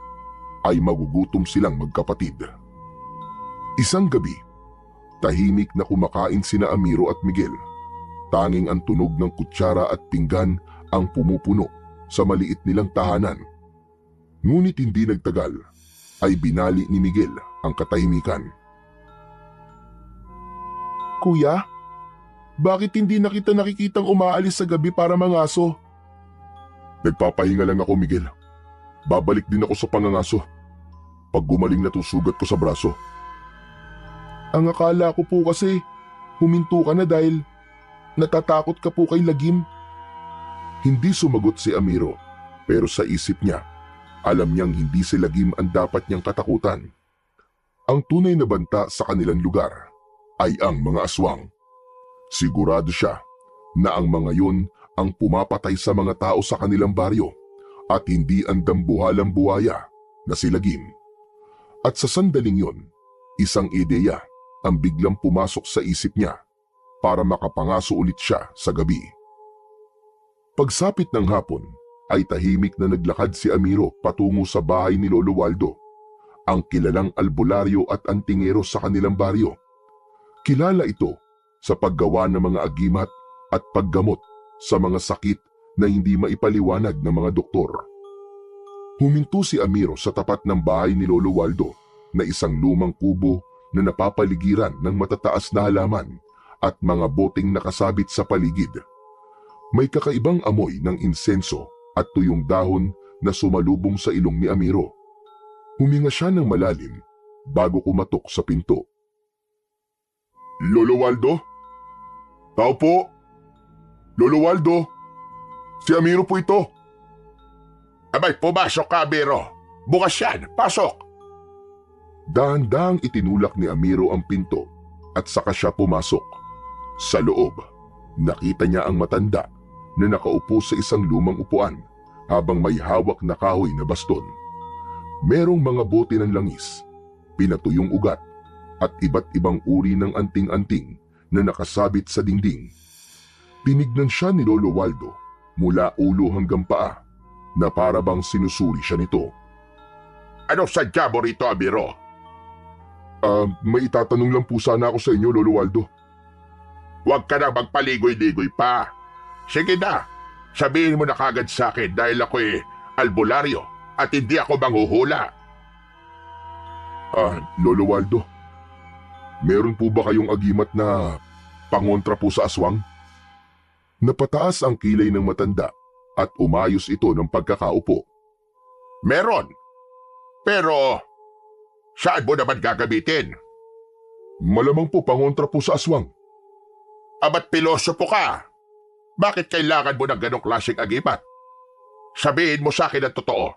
ay magugutom silang magkapatid. Isang gabi, tahimik na kumakain sina Amiro at Miguel. Tanging ang tunog ng kutsara at pinggan ang pumupuno sa maliit nilang tahanan. Ngunit hindi nagtagal ay binali ni Miguel ang katahimikan. Kuya, bakit hindi na kita nakikitang umaalis sa gabi para mangaso? Nagpapahinga lang ako, Miguel. Babalik din ako sa pangangaso pag gumaling na itong sugat ko sa braso. Ang akala ko po kasi huminto ka na dahil natatakot ka po kay Lagim. Hindi sumagot si Amiro, pero sa isip niya, alam niyang hindi si Lagim ang dapat niyang katakutan. Ang tunay na banta sa kanilang lugar ay ang mga aswang. Sigurado siya na ang mga yun ang pumapatay sa mga tao sa kanilang baryo at hindi ang dambuhalang buhaya na si Lagim. At sa sandaling yon, isang ideya ang biglang pumasok sa isip niya para makapangaso ulit siya sa gabi. Pagsapit ng hapon ay tahimik na naglakad si Amiro patungo sa bahay ni Lolo Waldo, ang kilalang albularyo at antingero sa kanilang baryo. Kilala ito sa paggawa ng mga agimat at paggamot sa mga sakit na hindi maipaliwanag ng mga doktor. Huminto si Amiro sa tapat ng bahay ni Lolo Waldo na isang lumang kubo na napapaligiran ng matataas na halaman at mga boteng nakasabit sa paligid. May kakaibang amoy ng insenso at tuyong dahon na sumalubong sa ilong ni Amiro. Huminga siya ng malalim bago kumatok sa pinto. Lolo Waldo? Tao po? Lolo Waldo? Si Amiro po ito. Abay, pumasok ka, Amiro. Bukas yan, pasok. Dahan-dahang itinulak ni Amiro ang pinto at saka siya pumasok. Sa loob, nakita niya ang matanda na nakaupo sa isang lumang upuan habang may hawak na kahoy na baston. Merong mga bote ng langis, pinatuyong ugat at iba't ibang uri ng anting-anting na nakasabit sa dingding. Tinignan siya ni Lolo Waldo mula ulo hanggang paa na para bang sinusuri siya nito. Anong sadya mo rito, Amiro? May itatanong lang po sana ako sa inyo, Lolo Waldo. Huwag ka na magpaligoy-ligoy pa. Sige na, sabihin mo na kagad sa akin dahil ako'y albularyo at hindi ako manghuhula. Lolo Waldo, meron po ba kayong agimat na pangontra po sa aswang? Napataas ang kilay ng matanda at umayos ito ng pagkakaupo. Meron. Pero, saan mo naman gagamitin? Malamang po pangontra po sa aswang. Amat pilosopo ka. Bakit kailangan mo ng ganong klaseng agimat? Sabihin mo sa akin ang totoo.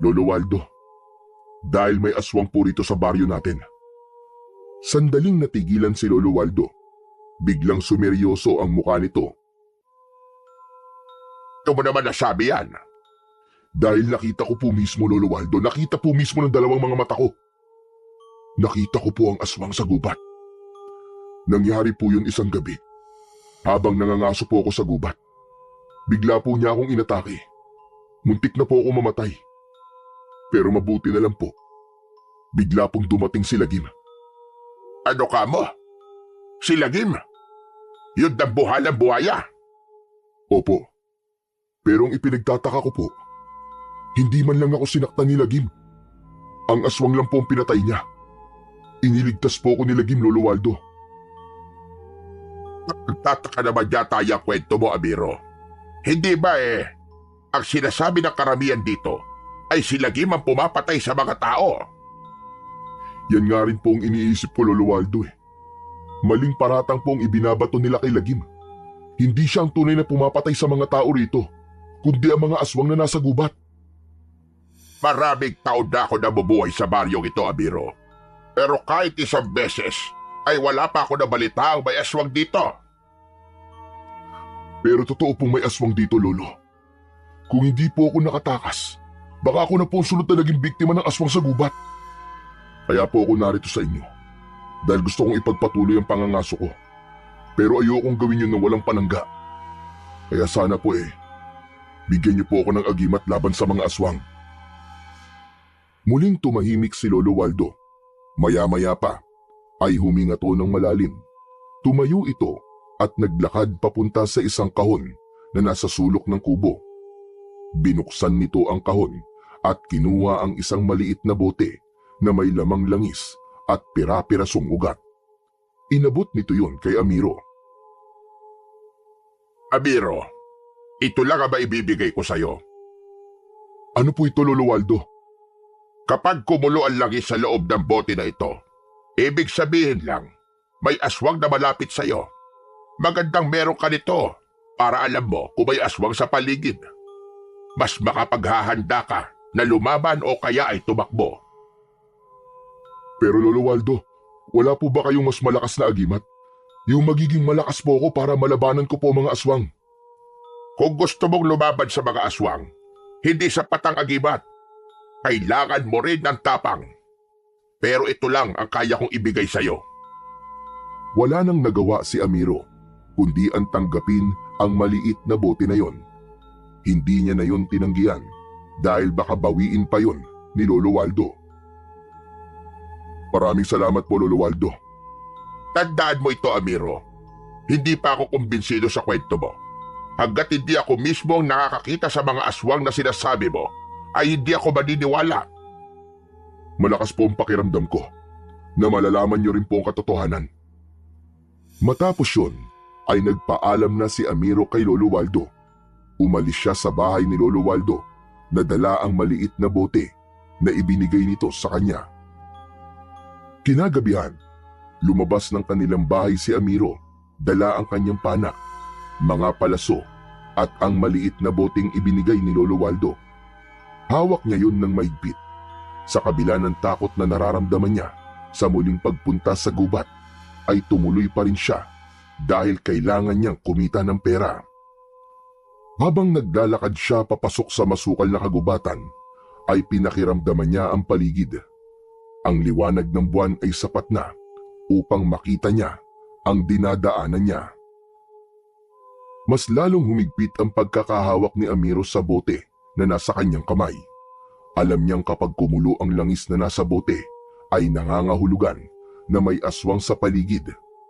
Lolo Waldo, dahil may aswang po rito sa baryo natin. Sandaling natigilan si Lolo Waldo. Biglang sumeryoso ang mukha nito. Ito mo naman nasabi yan. Dahil nakita ko po mismo, Lolo Waldo, nakita po mismo ng dalawang mga mata ko. Nakita ko po ang aswang sa gubat. Nangyari po yun isang gabi. Habang nangangaso po ako sa gubat, bigla po niya akong inatake. Muntik na po ako mamatay. Pero mabuti na lang po. Bigla pong dumating si Lagim. Ano ka mo? Si Lagim? Yun dambuhalang buhaya. Opo. Pero ang ipinagtataka ko po, hindi man lang ako sinaktan ni Lagim. Ang aswang lang po ang pinatay niya. Iniligtas po ako ni Lagim, Lolo Waldo. Nagtataka naman yata yung kwento mo, Amiro. Hindi ba ang sinasabi ng karamihan dito ay si Lagim ang pumapatay sa mga tao? Yan nga rin po ang iniisip ko, Lolo Waldo Maling paratang po ang ibinabato nila kay Lagim. Hindi siya ang tunay na pumapatay sa mga tao rito, kundi ang mga aswang na nasa gubat. Maraming taon na ako nabubuhay sa baryong ito, Amiro. Pero kahit isang beses, ay wala pa ako nabalita ang may aswang dito. Pero totoo pong may aswang dito, Lolo. Kung hindi po ako nakatakas, baka ako na po ang sunod na naging biktima ng aswang sa gubat. Kaya po ako narito sa inyo, dahil gusto kong ipagpatuloy ang pangangaso ko. Pero ayokong gawin yun ng walang panangga. Kaya sana po bigyan niyo po ako ng agimat laban sa mga aswang. Muling tumahimik si Lolo Waldo. Maya-maya pa ay huminga to ng malalim. Tumayo ito at naglakad papunta sa isang kahon na nasa sulok ng kubo. Binuksan nito ang kahon at kinuha ang isang maliit na bote na may lamang langis at pira-pirasong ugat. Inabot nito yon kay Amiro. Amiro, ito lang ang maibibigay ko sa'yo. Ano po ito, Lolo Waldo? Kapag kumulo ang langis sa loob ng bote na ito, ibig sabihin lang, may aswang na malapit sa'yo. Magandang meron ka nito para alam mo kung may aswang sa paligid. Mas makapaghahanda ka na lumaban o kaya ay tumakbo. Pero Lolo Waldo, wala po ba kayong mas malakas na agimat? Yung magiging malakas po ako para malabanan ko po mga aswang. Kung gusto mong lumaban sa mga aswang, hindi sapat ang agimat. Kailangan mo rin ng tapang. Pero ito lang ang kaya kong ibigay sa'yo. Wala nang nagawa si Amiro, kundi ang tanggapin ang maliit na bote na yon. Hindi niya na yon tinanggihan dahil baka bawiin pa yon ni Lolo Waldo. Maraming salamat po, Lolo Waldo. Tandaan mo ito, Amiro. Hindi pa ako kumbinsido sa kwento mo. Hanggat hindi ako mismo ang nakakakita sa mga aswang na sinasabi mo, ay hindi ako maniniwala. Malakas po ang pakiramdam ko na malalaman niyo rin po ang katotohanan. Matapos yun, ay nagpaalam na si Amiro kay Lolo Waldo. Umalis siya sa bahay ni Lolo Waldo na dala ang maliit na bote na ibinigay nito sa kanya. Kinagabihan, lumabas ng kanilang bahay si Amiro, dala ang kanyang pana, mga palaso at ang maliit na boteng ibinigay ni Lolo Waldo. Hawak niya yun ng maigpit. Sa kabila ng takot na nararamdaman niya sa muling pagpunta sa gubat, ay tumuloy pa rin siya dahil kailangan niyang kumita ng pera. Habang naglalakad siya papasok sa masukal na kagubatan, ay pinakiramdaman niya ang paligid. Ang liwanag ng buwan ay sapat na upang makita niya ang dinadaanan niya. Mas lalong humigpit ang pagkakahawak ni Amiro sa bote na nasa kanyang kamay. Alam niyang kapag kumulo ang langis na nasa bote, ay nangangahulugan na may aswang sa paligid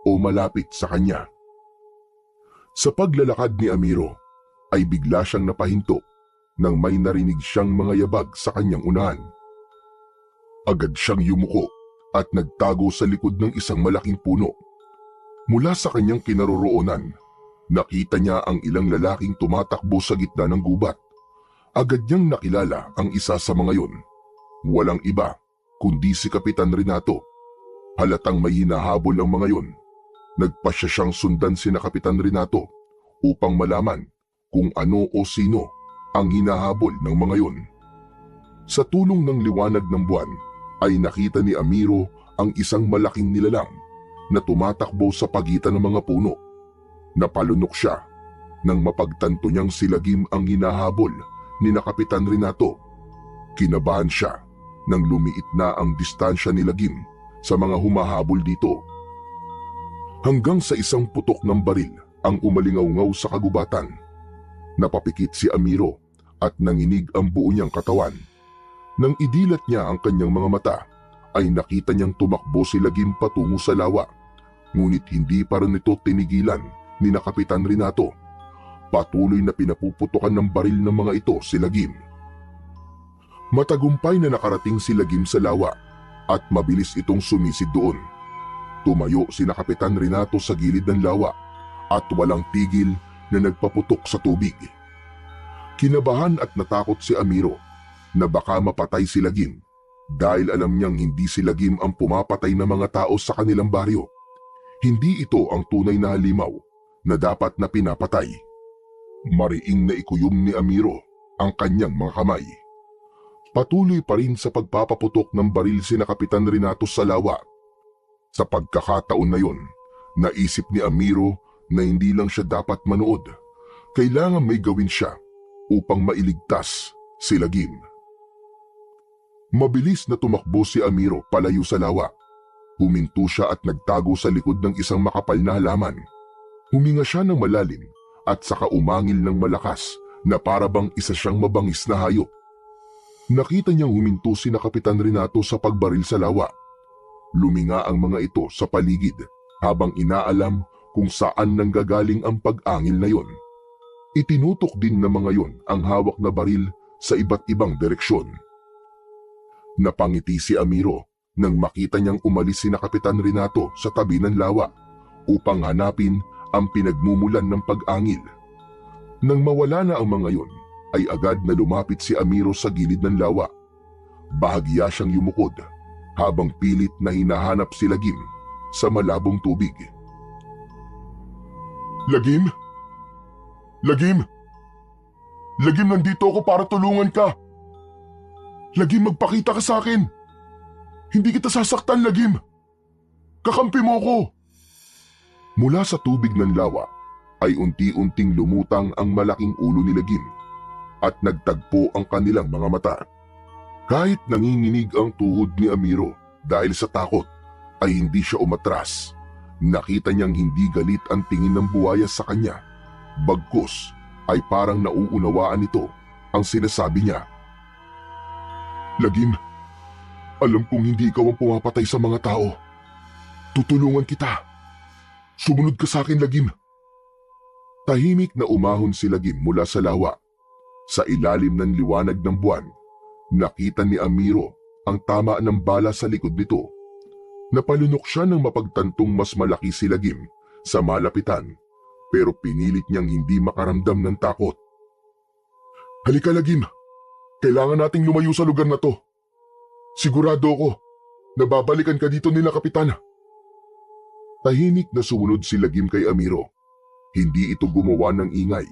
o malapit sa kanya. Sa paglalakad ni Amiro, ay bigla siyang napahinto nang may narinig siyang mga yabag sa kanyang unahan. Agad siyang yumuko at nagtago sa likod ng isang malaking puno. Mula sa kanyang kinaroroonan, nakita niya ang ilang lalaking tumatakbo sa gitna ng gubat. Agad niyang nakilala ang isa sa mga yun. Walang iba kundi si Kapitan Renato. Halatang may hinahabol ang mga yun. Nagpasya siyang sundan sina Kapitan Renato upang malaman kung ano o sino ang hinahabol ng mga yun. Sa tulong ng liwanag ng buwan ay nakita ni Amiro ang isang malaking nilalang na tumatakbo sa pagitan ng mga puno. Napalunok siya nang mapagtanto niyang si Lagim ang hinahabol ni na Kapitan Renato. Kinabahan siya nang lumiit na ang distansya ni Lagim sa mga humahabol dito. Hanggang sa isang putok ng baril ang umalingaw-ngaw sa kagubatan. Napapikit si Amiro at nanginig ang buo niyang katawan. Nang idilat niya ang kanyang mga mata, ay nakita niyang tumakbo si Lagim patungo sa lawa. Ngunit hindi pa rin ito tinigilan ni na Kapitan Renato. Patuloy na pinapuputukan ng baril ng mga ito si Lagim. Matagumpay na nakarating si Lagim sa lawa at mabilis itong sumisid doon. Tumayo si na Kapitan Renato sa gilid ng lawa at walang tigil na nagpaputok sa tubig. Kinabahan at natakot si Amiro na baka mapatay si Lagim dahil alam niyang hindi si Lagim ang pumapatay ng mga tao sa kanilang baryo. Hindi ito ang tunay na halimaw na dapat na pinapatay. Mariing na ikuyom ni Amiro ang kanyang mga kamay. Patuloy pa rin sa pagpapaputok ng baril si na Kapitan Renato sa lawa. Sa pagkakataon na yon, naisip ni Amiro na hindi lang siya dapat manood. Kailangan may gawin siya upang mailigtas si Lagim. Mabilis na tumakbo si Amiro palayo sa lawa. Huminto siya at nagtago sa likod ng isang makapal na halaman. Huminga siya ng malalim at saka umangil ng malakas na para bang isa siyang mabangis na hayop. Nakita niyang huminto si na Kapitan Renato sa pagbaril sa lawa. Luminga ang mga ito sa paligid habang inaalam kung saan nanggagaling ang pag-angil na yon. Itinutok din ng mga yon ang hawak na baril sa iba't ibang direksyon. Napangiti si Amiro nang makita niyang umalis si na Kapitan Renato sa tabi ng lawa upang hanapin ang pinagmumulan ng pag-angil. Nang mawala na ang mga yon, ay agad na lumapit si Amiro sa gilid ng lawa. Bahagya siyang yumukod habang pilit na hinahanap si Lagim sa malabong tubig. Lagim? Lagim? Lagim, nandito ako para tulungan ka. Lagim, magpakita ka sa akin. Hindi kita sasaktan, Lagim. Kakampi mo ko. Mula sa tubig ng lawa ay unti-unting lumutang ang malaking ulo ni Lagim at nagtagpo ang kanilang mga mata. Kahit nanginginig ang tuhod ni Amiro dahil sa takot, ay hindi siya umatras. Nakita niyang hindi galit ang tingin ng buhaya sa kanya. Bagkus ay parang nauunawaan nito ang sinasabi niya. Lagim, alam kong hindi ikaw ang pumapatay sa mga tao. Tutulungan kita. Sumunod ka sa akin, Lagim. Tahimik na umahon si Lagim mula sa lawa. Sa ilalim ng liwanag ng buwan, nakita ni Amiro ang tama ng bala sa likod nito. Napalunok siya nang mapagtantong mas malaki si Lagim sa malapitan, pero pinilit niyang hindi makaramdam ng takot. Halika, Lagim. Kailangan nating lumayo sa lugar na to. Sigurado ako na babalikan ka dito nila, Kapitan. Tahimik na sumunod si Lagim kay Amiro. Hindi ito gumawa ng ingay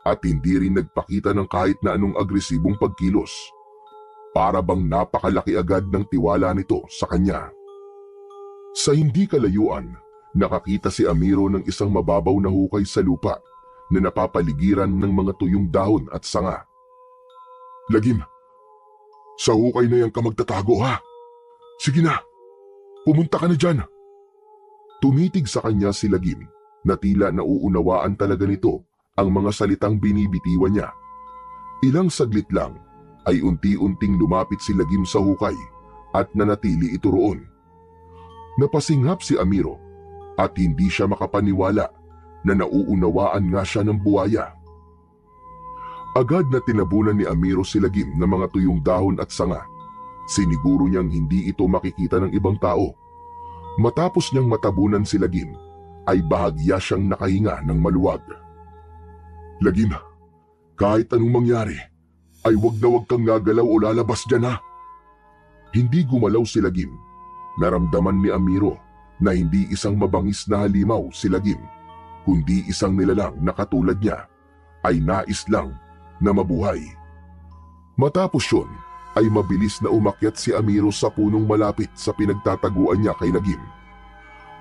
at hindi rin nagpakita ng kahit na anong agresibong pagkilos. Para bang napakalaki agad ng tiwala nito sa kanya. Sa hindi kalayuan, nakakita si Amiro ng isang mababaw na hukay sa lupa na napapaligiran ng mga tuyong dahon at sanga. Lagim, sa hukay na yan ka magtatago, ha? Sige na, pumunta ka na dyan. Tumitig sa kanya si Lagim na tila nauunawaan talaga nito ang mga salitang binibitiwan niya. Ilang saglit lang ay unti-unting lumapit si Lagim sa hukay at nanatili ito roon. Napasinghap si Amiro at hindi siya makapaniwala na nauunawaan nga siya ng buhaya. Agad na tinabunan ni Amiro si Lagim ng mga tuyong dahon at sanga. Siniguro niyang hindi ito makikita ng ibang tao. Matapos niyang matabunan si Lagim, ay bahagya siyang nakahinga ng maluwag. Lagim, kahit anong mangyari, ay wag na wag kang gagalaw o lalabas dyan, ha? Hindi gumalaw si Lagim. Naramdaman ni Amiro na hindi isang mabangis na halimaw si Lagim, kundi isang nilalang na katulad niya ay nais lang na mabuhay. Matapos yun, ay mabilis na umakyat si Amiro sa punong malapit sa pinagtataguan niya kay Lagim.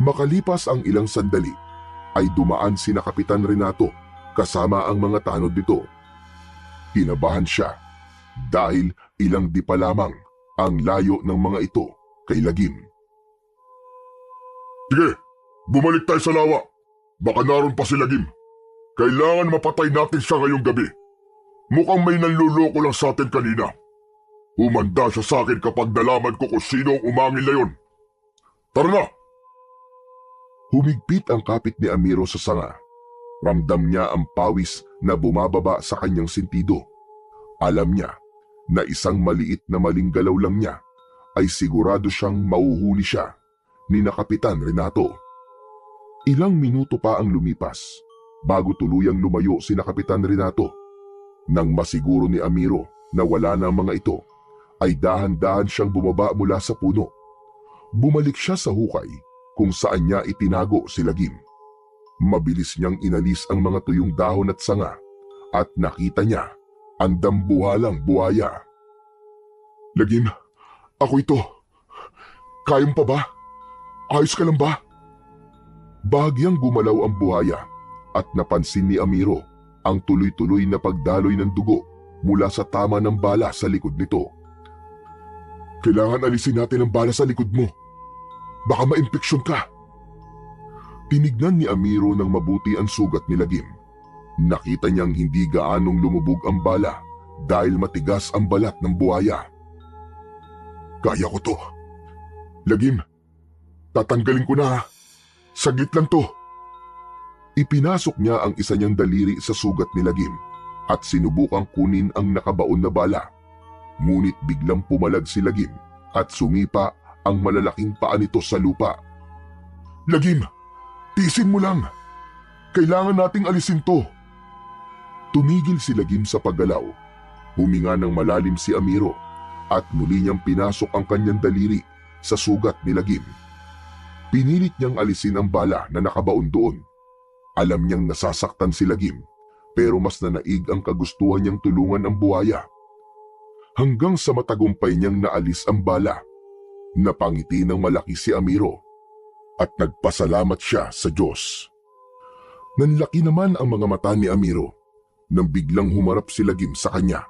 Makalipas ang ilang sandali, ay dumaan sina Kapitan Renato kasama ang mga tanod nito. Kinabahan siya dahil ilang di pa lamang ang layo ng mga ito kay Lagim. Sige, bumalik tayo sa lawa. Baka naroon pa si Lagim. Kailangan mapatay natin siya ngayong gabi. Mukhang may nanluloko lang sa atin kanina. Humanda siya sa akin kapag nalaman ko kung sino ang umangil na yun. Tara na! Humigpit ang kapit ni Amiro sa sanga. Ramdam niya ang pawis na bumababa sa kanyang sentido. Alam niya na isang maliit na maling galaw lang niya ay sigurado siyang mauhuli siya ni na Kapitan Renato. Ilang minuto pa ang lumipas bago tuluyang lumayo si na Kapitan Renato. Nang masiguro ni Amiro na wala na ang mga ito, ay dahan-dahan siyang bumaba mula sa puno. Bumalik siya sa hukay kung saan niya itinago si Lagim. Mabilis niyang inalis ang mga tuyong dahon at sanga at nakita niya ang dambuhalang buhaya. Lagim, ako ito. Kaya mo pa ba? Ayos ka lang ba? Bahagyang gumalaw ang buhaya at napansin ni Amiro ang tuloy-tuloy na pagdaloy ng dugo mula sa tama ng bala sa likod nito. Kailangan alisin natin ang bala sa likod mo. Baka ma-impeksyon ka. Tinignan ni Amiro ng mabuti ang sugat ni Lagim. Nakita niyang hindi gaanong lumubog ang bala dahil matigas ang balat ng buhaya. Kaya ko to. Lagim, tatanggalin ko na ha. Saglit lang to. Ipinasok niya ang isa niyang daliri sa sugat ni Lagim at sinubukang kunin ang nakabaon na bala. Ngunit biglang pumalag si Lagim at sumipa ang malalaking paa nito sa lupa. Lagim, tiisin mo lang. Kailangan nating alisin to. Tumigil si Lagim sa paggalaw. Huminga ng malalim si Amiro at muli niyang pinasok ang kanyang daliri sa sugat ni Lagim. Pinilit niyang alisin ang bala na nakabaon doon. Alam niyang nasasaktan si Lagim pero mas nanaig ang kagustuhan niyang tulungan ang buhaya. Hanggang sa matagumpay niyang naalis ang bala, napangiti ng malaki si Amiro at nagpasalamat siya sa Diyos. Nanlaki naman ang mga mata ni Amiro nang biglang humarap si Lagim sa kanya.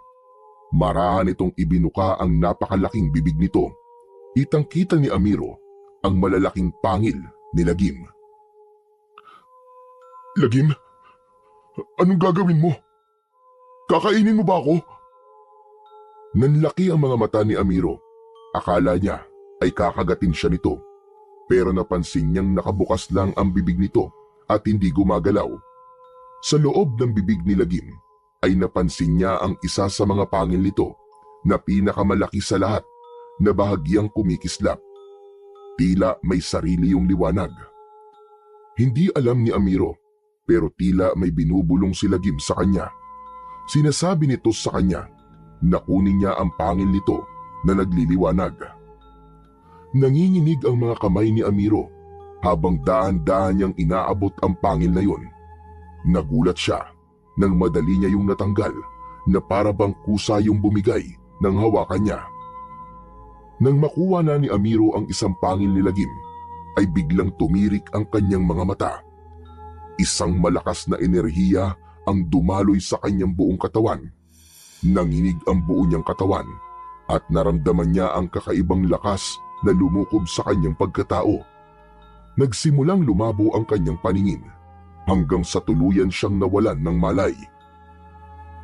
Marahan itong ibinuka ang napakalaking bibig nito. Kitang-kita ni Amiro ang malalaking pangil ni Lagim. Lagim, anong gagawin mo? Kakainin mo ba ako? Nanlaki ang mga mata ni Amiro. Akala niya ay kakagatin siya nito. Pero napansin niyang nakabukas lang ang bibig nito at hindi gumagalaw. Sa loob ng bibig ni Lagim ay napansin niya ang isa sa mga pangil nito na pinakamalaki sa lahat na bahagyang kumikislap. Tila may sarili yung liwanag. Hindi alam ni Amiro pero tila may binubulong si Lagim sa kanya. Sinasabi nito sa kanya na kunin niya ang pangil nito na nagliliwanag. Nanginginig ang mga kamay ni Amiro habang dahan-dahan niyang inaabot ang pangil na yun. Nagulat siya nang madali niya yung natanggal na para bang kusa yung bumigay ng hawakan niya. Nang makuha na ni Amiro ang isang pangil ni Lagim, ay biglang tumirik ang kanyang mga mata. Isang malakas na enerhiya ang dumaloy sa kanyang buong katawan. Nanginig ang buo niyang katawan at naramdaman niya ang kakaibang lakas na lumukob sa kanyang pagkatao. Nagsimulang lumabo ang kanyang paningin hanggang sa tuluyan siyang nawalan ng malay.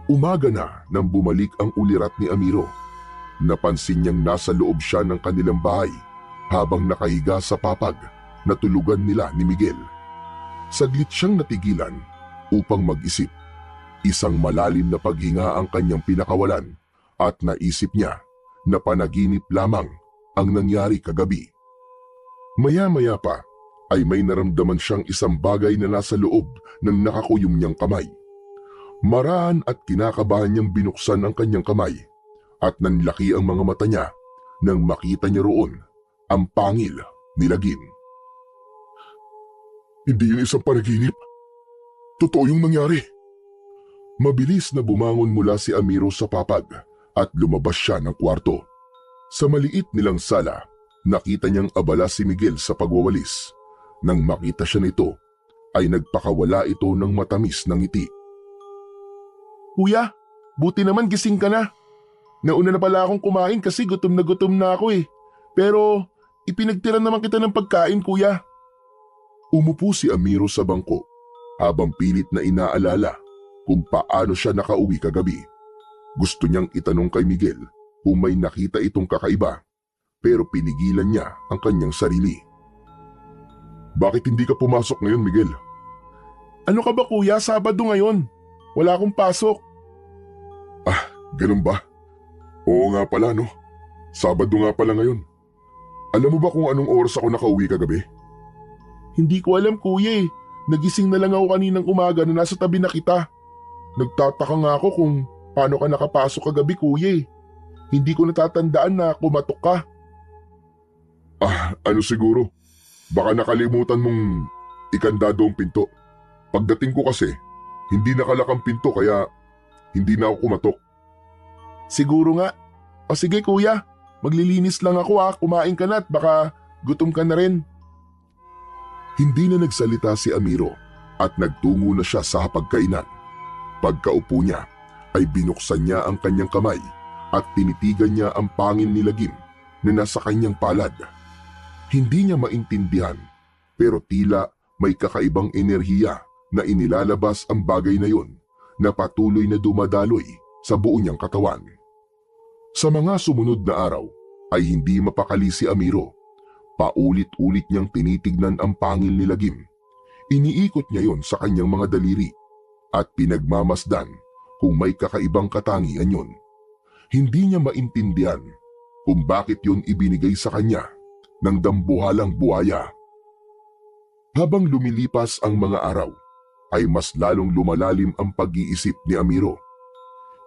Umaga na nang bumalik ang ulirat ni Amiro. Napansin niyang nasa loob siya ng kanilang bahay habang nakahiga sa papag na tulugan nila ni Miguel. Saglit siyang natigilan upang mag-isip. Isang malalim na paghinga ang kanyang pinakawalan at naisip niya na panaginip lamang ang nangyari kagabi. Maya-maya pa ay may naramdaman siyang isang bagay na nasa loob ng nakakuyom niyang kamay. Marahan at kinakabahan niyang binuksan ang kanyang kamay at nanlaki ang mga mata niya nang makita niya roon ang pangil ni Lagim. Hindi yun isang panaginip. Totoo yung nangyari. Mabilis na bumangon mula si Amiro sa papag at lumabas siya ng kwarto. Sa maliit nilang sala, nakita niyang abala si Miguel sa pagwawalis. Nang makita siya nito, ay nagpakawala ito ng matamis na ngiti. Kuya, buti naman gising ka na. Nauna na pala akong kumain kasi gutom na ako eh. Pero ipinagtira naman kita ng pagkain, kuya. Umupo si Amiro sa bangko habang pilit na inaalala kung paano siya nakauwi kagabi. Gusto niyang itanong kay Miguel kung may nakita itong kakaiba, pero pinigilan niya ang kanyang sarili. Bakit hindi ka pumasok ngayon, Miguel? Ano ka ba kuya, Sabado ngayon. Wala akong pasok. Ganun ba? Oo nga pala, no? Sabado nga pala ngayon. Alam mo ba kung anong oras ako nakauwi kagabi? Hindi ko alam kuya eh. Nagising na lang ako kaninang umaga na nasa tabi na kita. Nagtataka nga ako kung paano ka nakapasok kagabi kuya eh. Hindi ko natatandaan na kumatok ka. Ano siguro? Baka nakalimutan mong ikandado ang pinto. Pagdating ko kasi, hindi nakalakang pinto kaya hindi na ako kumatok. Siguro nga. O sige kuya, maglilinis lang ako kumain ka na at baka gutom ka na rin. Hindi na nagsalita si Amiro at nagtungo na siya sa hapagkainan. Pagkaupo niya ay binuksan niya ang kanyang kamay at tinitigan niya ang pangil ni Lagim na nasa kanyang palad. Hindi niya maintindihan pero tila may kakaibang enerhiya na inilalabas ang bagay na yon na patuloy na dumadaloy sa buo niyang katawan. Sa mga sumunod na araw ay hindi mapakali si Amiro. Paulit-ulit niyang tinitignan ang pangil ni Lagim. Iniikot niya yon sa kanyang mga daliri at pinagmamasdan kung may kakaibang katangian yon. Hindi niya maintindihan kung bakit yon ibinigay sa kanya ng dambuhalang buhaya. Habang lumilipas ang mga araw, ay mas lalong lumalalim ang pag-iisip ni Amiro.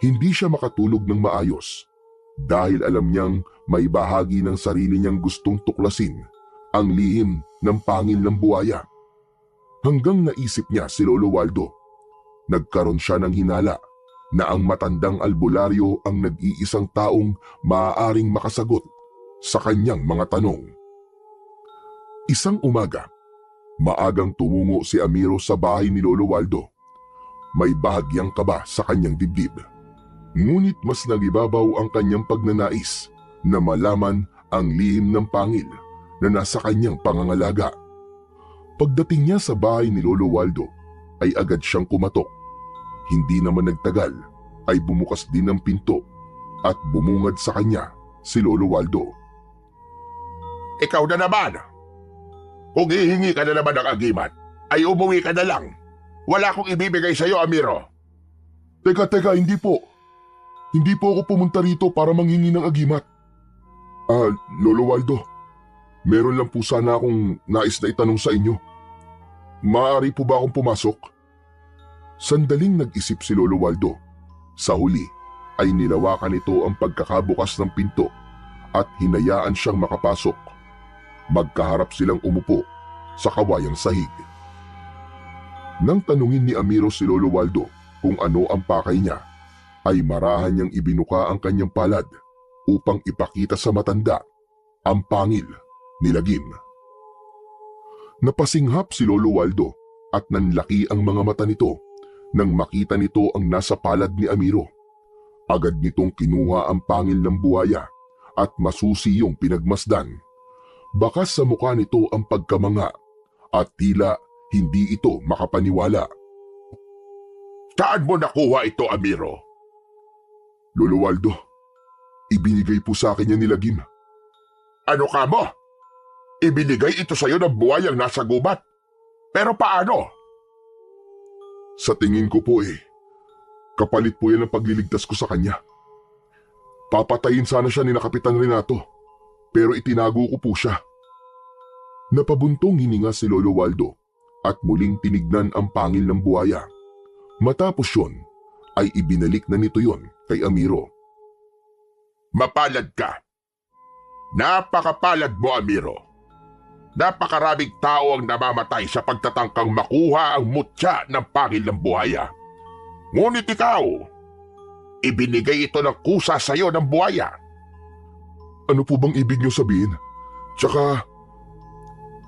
Hindi siya makatulog ng maayos dahil alam niyang may bahagi ng sarili niyang gustong tuklasin ang lihim ng pangil ng buhaya. Hanggang naisip niya si Lolo Waldo. Nagkaroon siya ng hinala na ang matandang albularyo ang nag-iisang taong maaaring makasagot sa kanyang mga tanong. Isang umaga, maagang tumungo si Amiro sa bahay ni Lolo Waldo. May bahagyang kaba sa kanyang dibdib. Ngunit mas nagibabaw ang kanyang pagnanais na malaman ang lihim ng pangil na nasa kanyang pangangalaga. Pagdating niya sa bahay ni Lolo Waldo, ay agad siyang kumatok. Hindi naman nagtagal, ay bumukas din ang pinto at bumungad sa kanya si Lolo Waldo. Ikaw na naman! Kung hihingi ka na naman ng agimat, ay umuwi ka na lang. Wala akong ibibigay sa iyo, Amiro. Teka, hindi po. Hindi po ako pumunta rito para manghingi ng agimat. Lolo Waldo, meron lang po sana akong nais na itanong sa inyo. Maaari po ba akong pumasok? Sandaling nag-isip si Lolo Waldo. Sa huli ay nilawakan nito ang pagkakabukas ng pinto at hinayaan siyang makapasok. Magkaharap silang umupo sa kawayang sahig. Nang tanungin ni Amiro si Lolo Waldo kung ano ang pakay niya, ay marahan niyang ibinuka ang kanyang palad upang ipakita sa matanda ang pangil ni Lagim. Napasinghap si Lolo Waldo at nanlaki ang mga mata nito nang makita nito ang nasa palad ni Amiro. Agad nitong kinuha ang pangil ng buhaya at masusi yung pinagmasdan. Bakas sa mukha nito ang pagkamanga at tila hindi ito makapaniwala. Saan mo nakuha ito, Amiro? Lolo Waldo, ibinigay po sa akin yan ni Lagim. Ano ka mo? Ibinigay ito sa iyo ng buhayang nasa gubat. Pero paano? Sa tingin ko po kapalit po yan ang pagliligtas ko sa kanya. Papatayin sana siya ni Kapitan Renato, pero itinago ko po siya. Napabuntong hininga si Lolo Waldo at muling tinignan ang pangil ng buhaya. Matapos yon, ay ibinalik na nito yon kay Amiro. Mapalad ka. Napakapalad mo, Amiro. Napakaraming tao ang namamatay sa pagtatangkang makuha ang mutya ng pangil ng buhaya. Ngunit ikaw, Ibinigay ito ng kusa sa iyo ng buhaya. Ano po bang ibig niyo sabihin? Tsaka,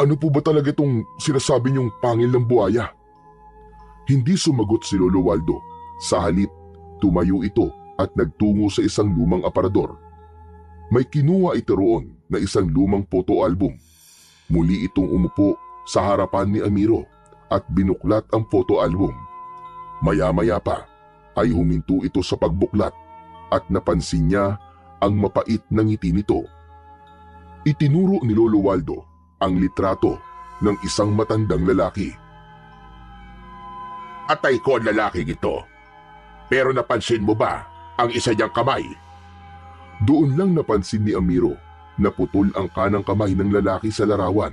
ano po ba talaga itong sinasabi niyong pangil ng buhaya? Hindi sumagot si Lolo Waldo. Sa halip, tumayo ito at nagtungo sa isang lumang aparador. May kinuha ito roon na isang lumang photo album. Muli itong umupo sa harapan ni Amiro at binuklat ang photo album. Maya-maya pa ay huminto ito sa pagbuklat at napansin niya ang mapait na ngiti nito. Itinuro ni Lolo Waldo ang litrato ng isang matandang lalaki. Atay ko ang lalaking ito. Pero napansin mo ba ang isa niyang kamay? Doon lang napansin ni Amiro na putol ang kanang kamay ng lalaki sa larawan.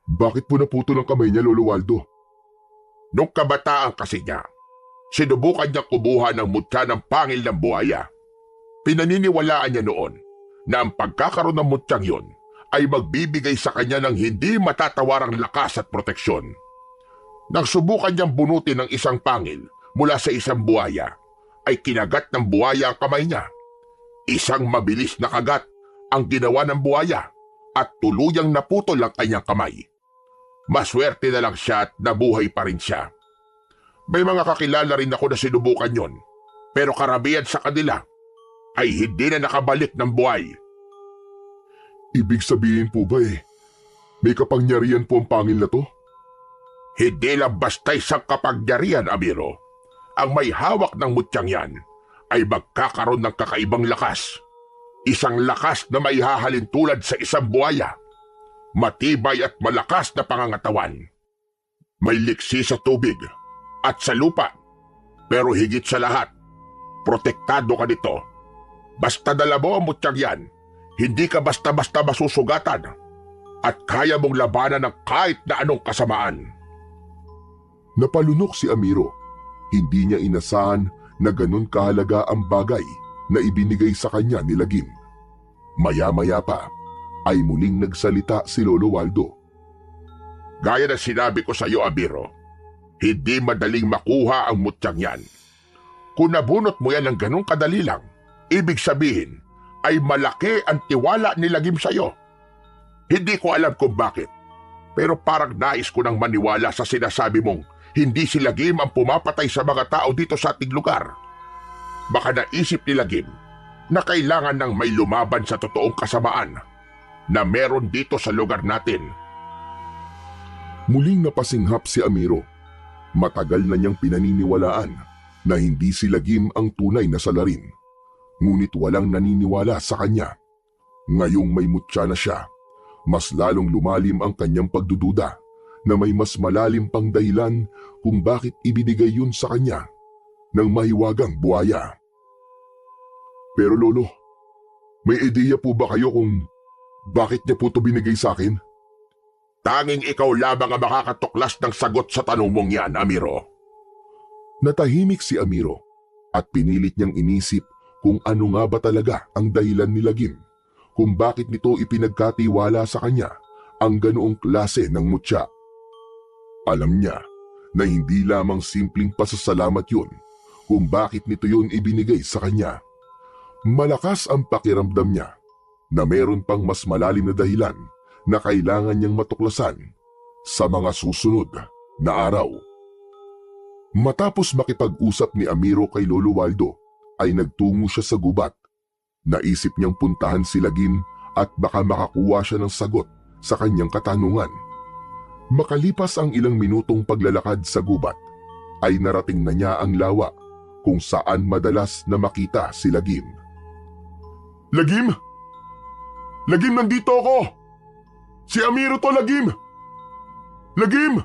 Bakit po naputol ang kamay niya, Lolo Waldo? Nung kabataan kasi niya, sinubukan niyang kumuha ng mutya ng pangil ng buhaya. Pinaniniwalaan niya noon na ang pagkakaroon ng mutyang yon ay magbibigay sa kanya ng hindi matatawarang lakas at proteksyon. Nang subukan niyang bunutin ng isang pangil mula sa isang buhaya, ay kinagat ng buhaya ang kamay niya. Isang mabilis na kagat ang ginawa ng buhaya at tuluyang naputol ang kanyang kamay. Maswerte na lang siya at nabuhay pa rin siya. May mga kakilala rin ako na sinubukan yon, pero karamihan sa kanila ay hindi na nakabalik ng buhay. Ibig sabihin po ba may kapangyarihan po ang pangil na to? Hindi lang basta isang kapangyarihan, Amiro. Ang may hawak ng mutyang yan ay magkakaroon ng kakaibang lakas. Isang lakas na maihahalin tulad sa isang buhaya. Matibay at malakas na pangangatawan. May liksi sa tubig at sa lupa. Pero higit sa lahat, protektado ka nito. Basta dala mo ang mutyang yan, hindi ka basta-basta masusugatan at kaya mong labanan ng kahit na anong kasamaan. Napalunok si Amiro. Hindi niya inasahan na ganun kahalaga ang bagay na ibinigay sa kanya ni Lagim. Maya-maya pa ay muling nagsalita si Lolo Waldo. Gaya na sinabi ko sa iyo, Amiro, hindi madaling makuha ang mutyang yan. Kung nabunot mo yan ng ganun kadali lang, ibig sabihin ay malaki ang tiwala ni Lagim sa iyo. Hindi ko alam kung bakit, pero parang nais ko nang maniwala sa sinasabi mong hindi si Lagim ang pumapatay sa mga tao dito sa ating lugar. Baka naisip ni Lagim na kailangan ng may lumaban sa totoong kasamaan na meron dito sa lugar natin. Muling napasinghap si Amiro. Matagal na niyang pinaniniwalaan na hindi si Lagim ang tunay na salarin. Ngunit walang naniniwala sa kanya. Ngayong may mutya na siya, mas lalong lumalim ang kanyang pagdududa na may mas malalim pang dahilan kung bakit ibinigay yun sa kanya ng mahiwagang buhaya. Pero Lolo, may ideya po ba kayo kung bakit niya po ito binigay sa akin? Tanging ikaw lamang ang makakatuklas ng sagot sa tanong mong yan, Amiro. Natahimik si Amiro at pinilit niyang inisip kung ano nga ba talaga ang dahilan ni Lagim kung bakit nito ipinagkatiwala sa kanya ang ganoong klase ng mutya. Alam niya na hindi lamang simpleng pasasalamat yun kung bakit nito yun ibinigay sa kanya. Malakas ang pakiramdam niya na meron pang mas malalim na dahilan na kailangan niyang matuklasan sa mga susunod na araw. Matapos makipag-usap ni Amiro kay Lolo Waldo, ay nagtungo siya sa gubat. Naisip niyang puntahan si Lagim at baka makakuha siya ng sagot sa kanyang katanungan. Makalipas ang ilang minutong paglalakad sa gubat, ay narating na niya ang lawa kung saan madalas na makita si Lagim. Lagim! Lagim, nandito ako! Si Amiro to, Lagim! Lagim!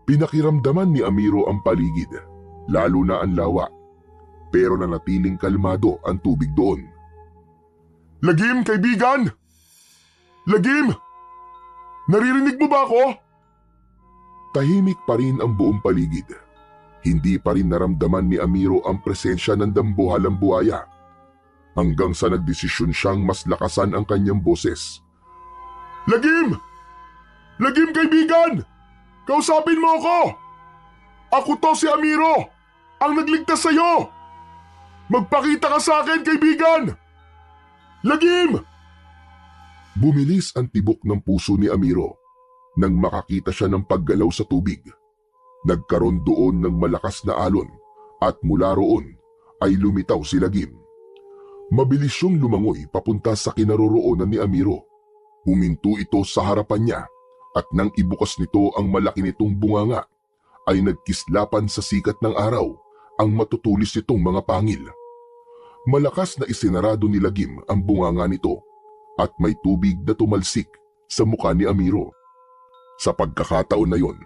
Pinakiramdaman ni Amiro ang paligid, lalo na ang lawa, pero nanatiling kalmado ang tubig doon. Lagim, kaibigan! Lagim! Naririnig mo ba ako? Tahimik pa rin ang buong paligid. Hindi pa rin naramdaman ni Amiro ang presensya ng dambuhalang buhaya. Hanggang sa nagdesisyon siyang mas lakasan ang kanyang boses. Lagim! Lagim, kaibigan! Kausapin mo ako! Ako to si Amiro! Ang nagligtas sa'yo! Magpakita ka sa akin, kaibigan! Lagim! Bumilis ang tibok ng puso ni Amiro nang makakita siya ng paggalaw sa tubig. Nagkaroon doon ng malakas na alon at mula roon ay lumitaw si Lagim. Mabilis siyang lumangoy papunta sa kinaroroonan ni Amiro. Huminto ito sa harapan niya at nang ibukas nito ang malaki nitong bunganga ay nagkislapan sa sikat ng araw ang matutulis nitong mga pangil. Malakas na isinarado ni Lagim ang bunganga nito at may tubig na tumalsik sa mukha ni Amiro. Sa pagkakataon na yon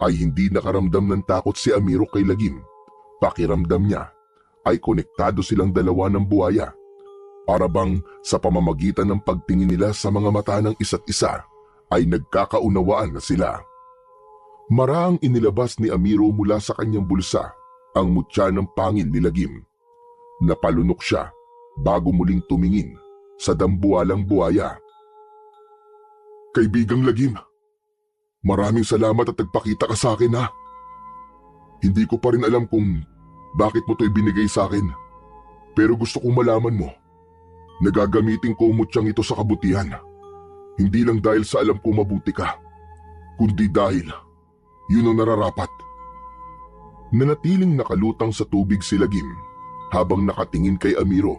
ay hindi nakaramdam ng takot si Amiro kay Lagim. Pakiramdam niya ay konektado silang dalawa ng buhaya. Para bang sa pamamagitan ng pagtingin nila sa mga mata ng isa't isa ay nagkakaunawaan na sila. Maraang inilabas ni Amiro mula sa kanyang bulsa ang mutya ng pangil ni Lagim. Napalunok siya bago muling tumingin sa dambuhalang buhaya. Kaibigang Lagim, maraming salamat at nagpakita ka sa akin ha. Hindi ko pa rin alam kung bakit mo ito ibinigay sa akin. Pero gusto kong malaman mo, nagagamitin ko umutyang ito sa kabutihan. Hindi lang dahil sa alam kong mabuti ka, kundi dahil yun ang nararapat. Nanatiling nakalutang sa tubig si Lagim habang nakatingin kay Amiro.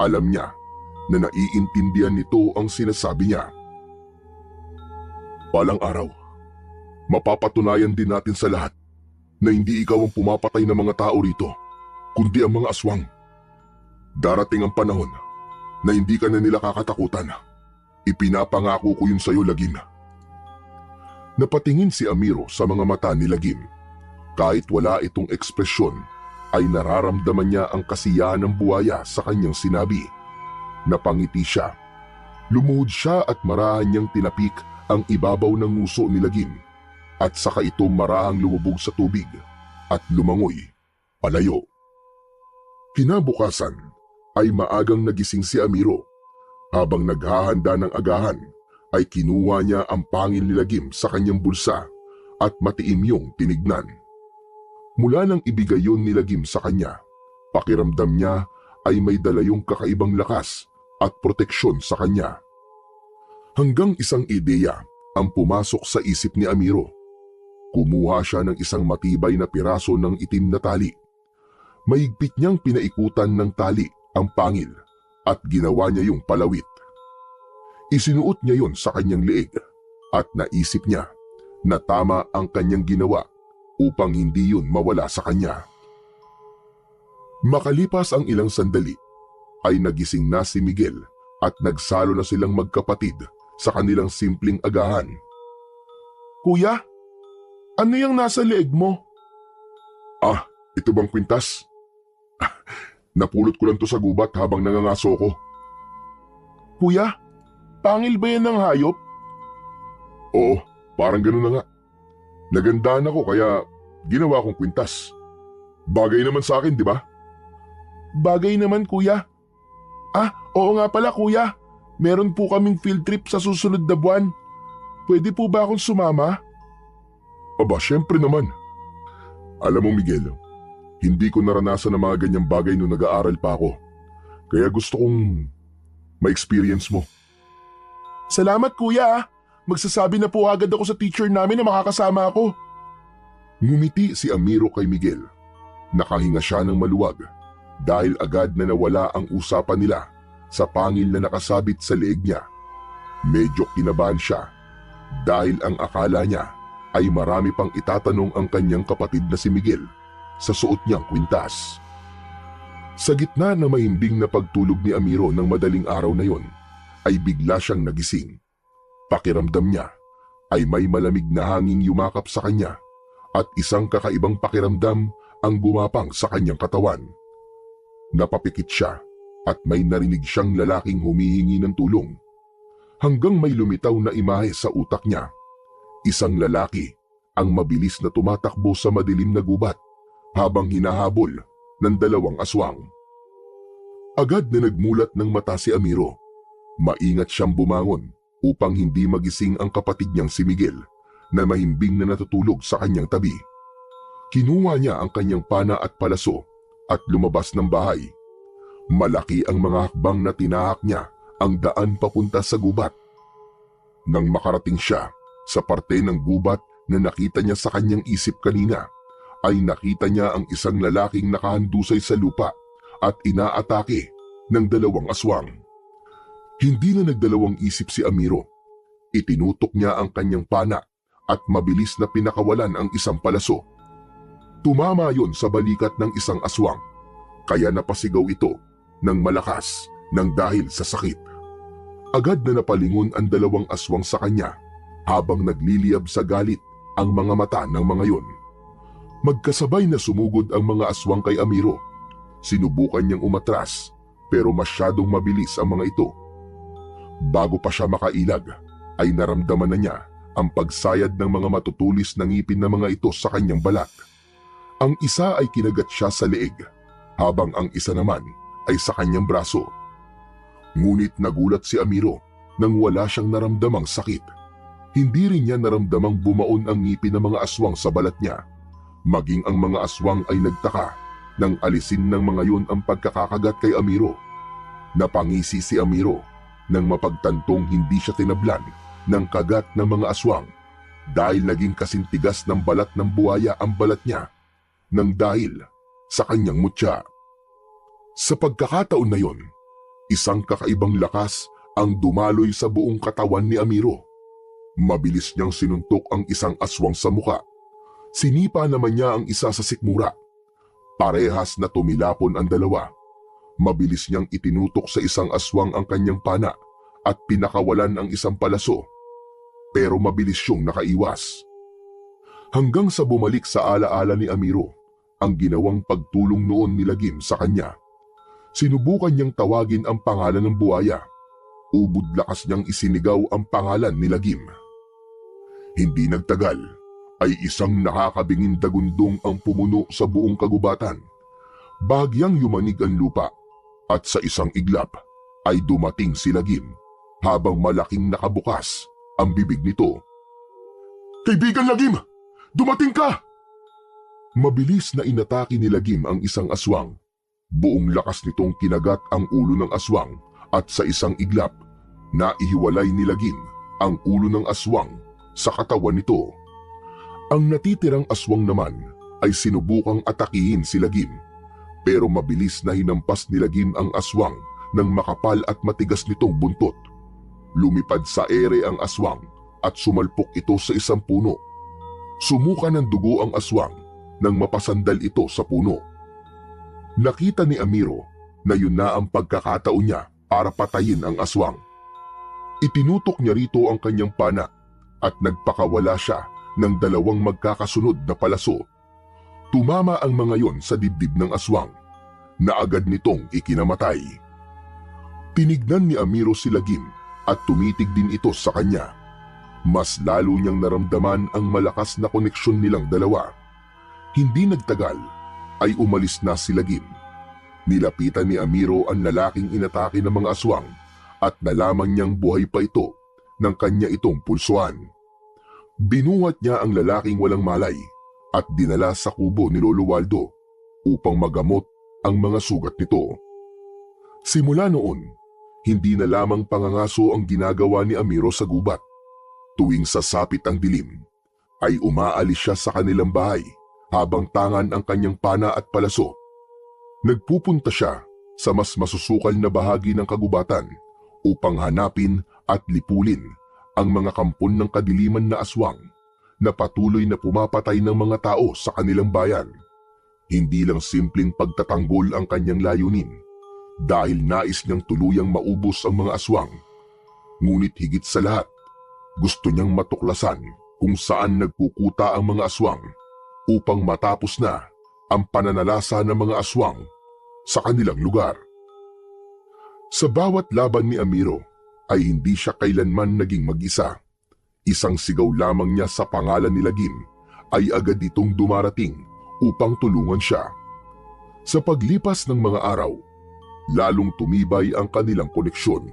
Alam niya na naiintindihan nito ang sinasabi niya. Balang araw, mapapatunayan din natin sa lahat na hindi ikaw ang pumapatay ng mga tao rito, kundi ang mga aswang. Darating ang panahon na hindi ka na nila kakatakutan. Ipinapangako ko yun sa'yo, Lagim. Napatingin si Amiro sa mga mata ni Lagim. Kahit wala itong ekspresyon, ay nararamdaman niya ang kasiyahan ng buhaya sa kanyang sinabi. Napangiti siya. Lumuhod siya at marahan niyang tinapik ang ibabaw ng nguso ni Lagim at saka ito marahang lumubog sa tubig at lumangoy palayo. Kinabukasan ay maagang nagising si Amiro. Habang naghahanda ng agahan ay kinuha niya ang pangil ni Lagim sa kanyang bulsa at matiim yung tinignan. Mula nang ibigay yun ni Lagim sa kanya, pakiramdam niya ay may dala yung kakaibang lakas at proteksyon sa kanya. Hanggang isang ideya ang pumasok sa isip ni Amiro. Kumuha siya ng isang matibay na piraso ng itim na tali. Mahigpit niyang pinaikutan ng tali ang pangil at ginawa niya yung palawit. Isinuot niya yon sa kanyang leeg at naisip niya na tama ang kanyang ginawa upang hindi yun mawala sa kanya. Makalipas ang ilang sandali, ay nagising na si Miguel at nagsalo na silang magkapatid sa kanilang simpleng agahan. Kuya, ano yung nasa leeg mo? Ah, ito bang kwintas? Napulot ko lang to sa gubat habang nangangaso ko. Kuya, pangil ba yan ng hayop? Oo, parang ganun na nga. Nagandaan ako kaya ginawa kong kwintas. Bagay naman sa akin, di ba? Bagay naman, kuya. Ah, oo nga pala, kuya. Meron po kaming field trip sa susunod na buwan. Pwede po ba akong sumama? Aba, syempre naman. Alam mo, Miguel, hindi ko naranasan ng mga ganyang bagay nung nag-aaral pa ako. Kaya gusto kong ma-experience mo. Salamat, kuya. Magsasabi na po agad ako sa teacher namin na makakasama ako. Ngumiti si Amiro kay Miguel. Nakahinga siya ng maluwag dahil agad na nawala ang usapan nila sa pangil na nakasabit sa leeg niya. Medyo kinabahan siya dahil ang akala niya ay marami pang itatanong ang kanyang kapatid na si Miguel sa suot niyang kwintas. Sa gitna ng mahimbing na pagtulog ni Amiro ng madaling araw na yon, ay bigla siyang nagising. Pakiramdam niya ay may malamig na hangin yumakap sa kanya at isang kakaibang pakiramdam ang gumapang sa kanyang katawan. Napapikit siya at may narinig siyang lalaking humihingi ng tulong. Hanggang may lumitaw na imahe sa utak niya. Isang lalaki ang mabilis na tumatakbo sa madilim na gubat habang hinahabol ng dalawang aswang. Agad na nagmulat ng mata si Amiro. Maingat siyang bumangon upang hindi magising ang kapatid niyang si Miguel na mahimbing na natutulog sa kanyang tabi. Kinuha niya ang kanyang pana at palaso at lumabas ng bahay Malaki ang mga hakbang na tinahak niya ang daan papunta sa gubat. Nang makarating siya sa parte ng gubat na nakita niya sa kanyang isip kanina, ay nakita niya ang isang lalaking nakahandusay sa lupa at inaatake ng 2 aswang. Hindi na nagdalawang isip si Amiro. Itinutok niya ang kanyang pana at mabilis na pinakawalan ang isang palaso. Tumama yon sa balikat ng isang aswang, kaya napasigaw ito ng malakas nang dahil sa sakit. Agad na napalingon ang 2 aswang sa kanya habang nagliliyab sa galit ang mga mata ng mga yon. Magkasabay na sumugod ang mga aswang kay Amiro. Sinubukan niyang umatras pero masyadong mabilis ang mga ito. Bago pa siya makailag ay naramdaman na niya ang pagsayad ng mga matutulis na ngipin ng mga ito sa kanyang balat. Ang isa ay kinagat siya sa leeg habang ang isa naman ay sa kanyang braso. Ngunit nagulat si Amiro nang wala siyang naramdamang sakit. Hindi rin niya naramdamang bumaon ang ngipin ng mga aswang sa balat niya. Maging ang mga aswang ay nagtaka nang alisin ng mga yun ang pagkakakagat kay Amiro. Napangisi si Amiro nang mapagtantong hindi siya tinablan ng kagat ng mga aswang dahil naging kasintigas ng balat ng buhaya ang balat niya nang dahil sa kanyang mutya. Sa pagkakataon na yon, isang kakaibang lakas ang dumaloy sa buong katawan ni Amiro. Mabilis niyang sinuntok ang isang aswang sa muka. Sinipa naman niya ang isa sa sikmura. Parehas na tumilapon ang 2. Mabilis niyang itinutok sa isang aswang ang kanyang pana at pinakawalan ang isang palaso. Pero mabilis siyang nakaiwas. Hanggang sa bumalik sa alaala ni Amiro ang ginawang pagtulong noon ni Lagim sa kanya. Sinubukan niyang tawagin ang pangalan ng buhaya. Ubod lakas niyang isinigaw ang pangalan ni Lagim. Hindi nagtagal ay isang nakakabingin dagundong ang pumuno sa buong kagubatan. Bahagyang yumanig ang lupa at sa isang iglap ay dumating si Lagim habang malaking nakabukas ang bibig nito. "Kaibigan Lagim! Dumating ka!" Mabilis na inatake ni Lagim ang isang aswang. Buong lakas nitong kinagat ang ulo ng aswang at sa isang iglap, naihiwalay ni Lagim ang ulo ng aswang sa katawan nito. Ang natitirang aswang naman ay sinubukang atakihin si Lagim, pero mabilis na hinampas ni Lagim ang aswang ng makapal at matigas nitong buntot. Lumipad sa ere ang aswang at sumalpok ito sa isang puno. Sumuka ng dugo ang aswang nang mapasandal ito sa puno. Nakita ni Amiro na yun na ang pagkakataon niya para patayin ang aswang. Itinutok niya rito ang kanyang pana at nagpakawala siya ng 2 magkakasunod na palaso. Tumama ang mga yon sa dibdib ng aswang na agad nitong ikinamatay. Tinignan ni Amiro si Lagim at tumitig din ito sa kanya. Mas lalo niyang naramdaman ang malakas na koneksyon nilang 2. Hindi nagtagal ay umalis na si Lagim. Nilapitan ni Amiro ang lalaking inatake ng mga aswang at nalaman niyang buhay pa ito ng kanya itong pulsuan. Binuhat niya ang lalaking walang malay at dinala sa kubo ni Lolo Waldo upang magamot ang mga sugat nito. Simula noon, hindi na lamang pangangaso ang ginagawa ni Amiro sa gubat. Tuwing sasapit ang dilim, ay umaalis siya sa kanilang bahay habang tangan ang kanyang pana at palaso. Nagpupunta siya sa mas masusukal na bahagi ng kagubatan upang hanapin at lipulin ang mga kampon ng kadiliman na aswang na patuloy na pumapatay ng mga tao sa kanilang bayan. Hindi lang simpleng pagtatanggol ang kanyang layunin dahil nais niyang tuluyang maubos ang mga aswang. Ngunit higit sa lahat, gusto niyang matuklasan kung saan nagkukuta ang mga aswang upang matapos na ang pananalasa ng mga aswang sa kanilang lugar. Sa bawat laban ni Amiro ay hindi siya kailanman naging mag-isa. Isang sigaw lamang niya sa pangalan ni Lagim ay agad itong dumarating upang tulungan siya. Sa paglipas ng mga araw, lalong tumibay ang kanilang koneksyon.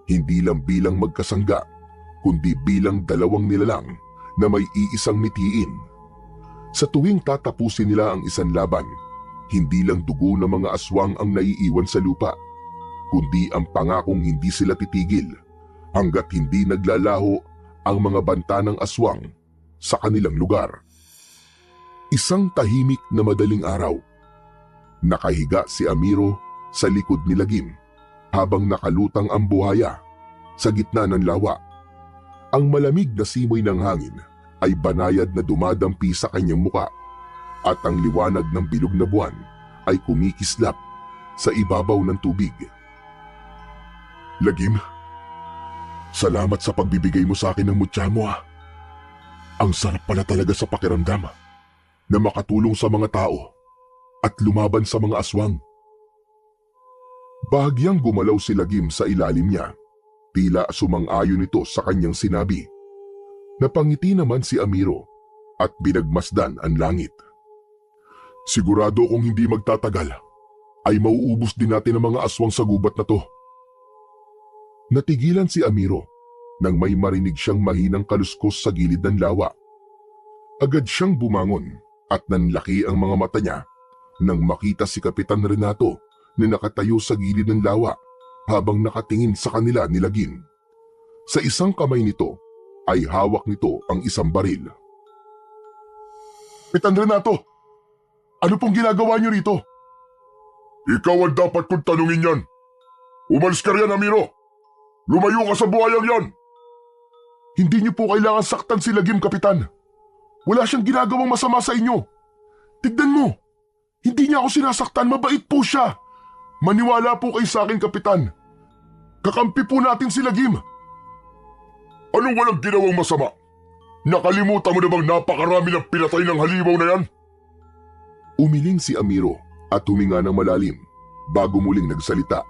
Hindi lang bilang magkasangga, kundi bilang 2 nilalang na may iisang mitiin. Sa tuwing tatapusin nila ang isang laban, hindi lang dugo ng mga aswang ang naiiwan sa lupa, kundi ang pangakong hindi sila titigil hanggat hindi naglalaho ang mga banta ng aswang sa kanilang lugar. Isang tahimik na madaling araw. Nakahiga si Amiro sa likod ni Lagim habang nakalutang ang buhaya sa gitna ng lawa. Ang malamig na simoy ng hangin ay banayad na dumadampi sa kanyang muka at ang liwanag ng bilog na buwan ay kumikislap sa ibabaw ng tubig. Lagim, salamat sa pagbibigay mo sa akin ng mutya mo. Ang sarap pala talaga sa pakiramdam na makatulong sa mga tao at lumaban sa mga aswang. Bahagyang gumalaw si Lagim sa ilalim niya, tila sumang-ayon ito sa kanyang sinabi. Napangiti naman si Amiro at binagmasdan ang langit. Sigurado kung hindi magtatagal ay mauubos din natin ang mga aswang sa gubat na to. Natigilan si Amiro nang may marinig siyang mahinang kaluskos sa gilid ng lawa. Agad siyang bumangon at nanlaki ang mga mata niya nang makita si Kapitan Renato na nakatayo sa gilid ng lawa habang nakatingin sa kanila ni Lagim. Sa isang kamay nito ay hawak nito ang isang baril. Kapitan Renato, ano pong ginagawa niyo rito? Ikaw ang dapat kong tanungin yan. Umalis ka riyan, Amiro. Lumayo ka sa buhayang yan. Hindi niyo po kailangan saktan si Lagim, Kapitan. Wala siyang ginagawang masama sa inyo. Tignan mo, hindi niya ako sinasaktan, mabait po siya. Maniwala po kayo sa akin, Kapitan. Kakampi po natin si Lagim. Anong walang ginawang masama? Nakalimutan mo na bang napakarami ng pinatay ng halimaw na yan? Umiling si Amiro at huminga ng malalim bago muling nagsalita.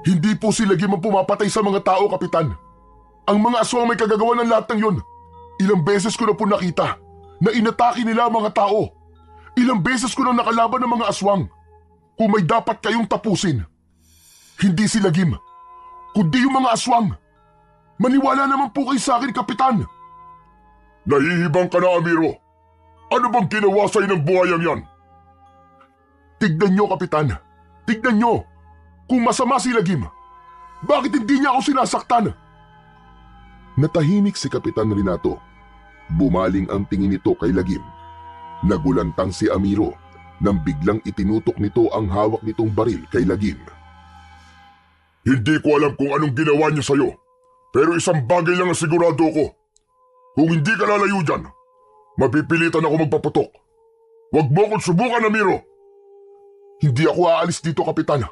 Hindi po si Lagim ang pumapatay sa mga tao, Kapitan. Ang mga aswang may kagagawa ng lahat ng yun. Ilang beses ko na po nakita na inatake nila ang mga tao. Ilang beses ko na nakalaban ng mga aswang. Kung may dapat kayong tapusin, hindi si Lagim, kundi yung mga aswang. Maniwala naman po kayo sa akin, Kapitan. Nahihibang ka na, Amiro. Ano bang ginawa sa'yo ng buhayang yan? Tignan nyo, Kapitan. Tignan nyo. Kung masama si Lagim, bakit hindi niya ako sinasaktan? Natahimik si Kapitan Renato. Bumaling ang tingin nito kay Lagim. Nagulantang si Amiro nang biglang itinutok nito ang hawak nitong baril kay Lagim. Hindi ko alam kung anong ginawa niya sa'yo, pero isang bagay lang ang sigurado ko. Kung hindi ka lalayo dyan, mapipilitan ako magpaputok. Huwag mo akong subukan, Amiro. Hindi ako aalis dito, Kapitan.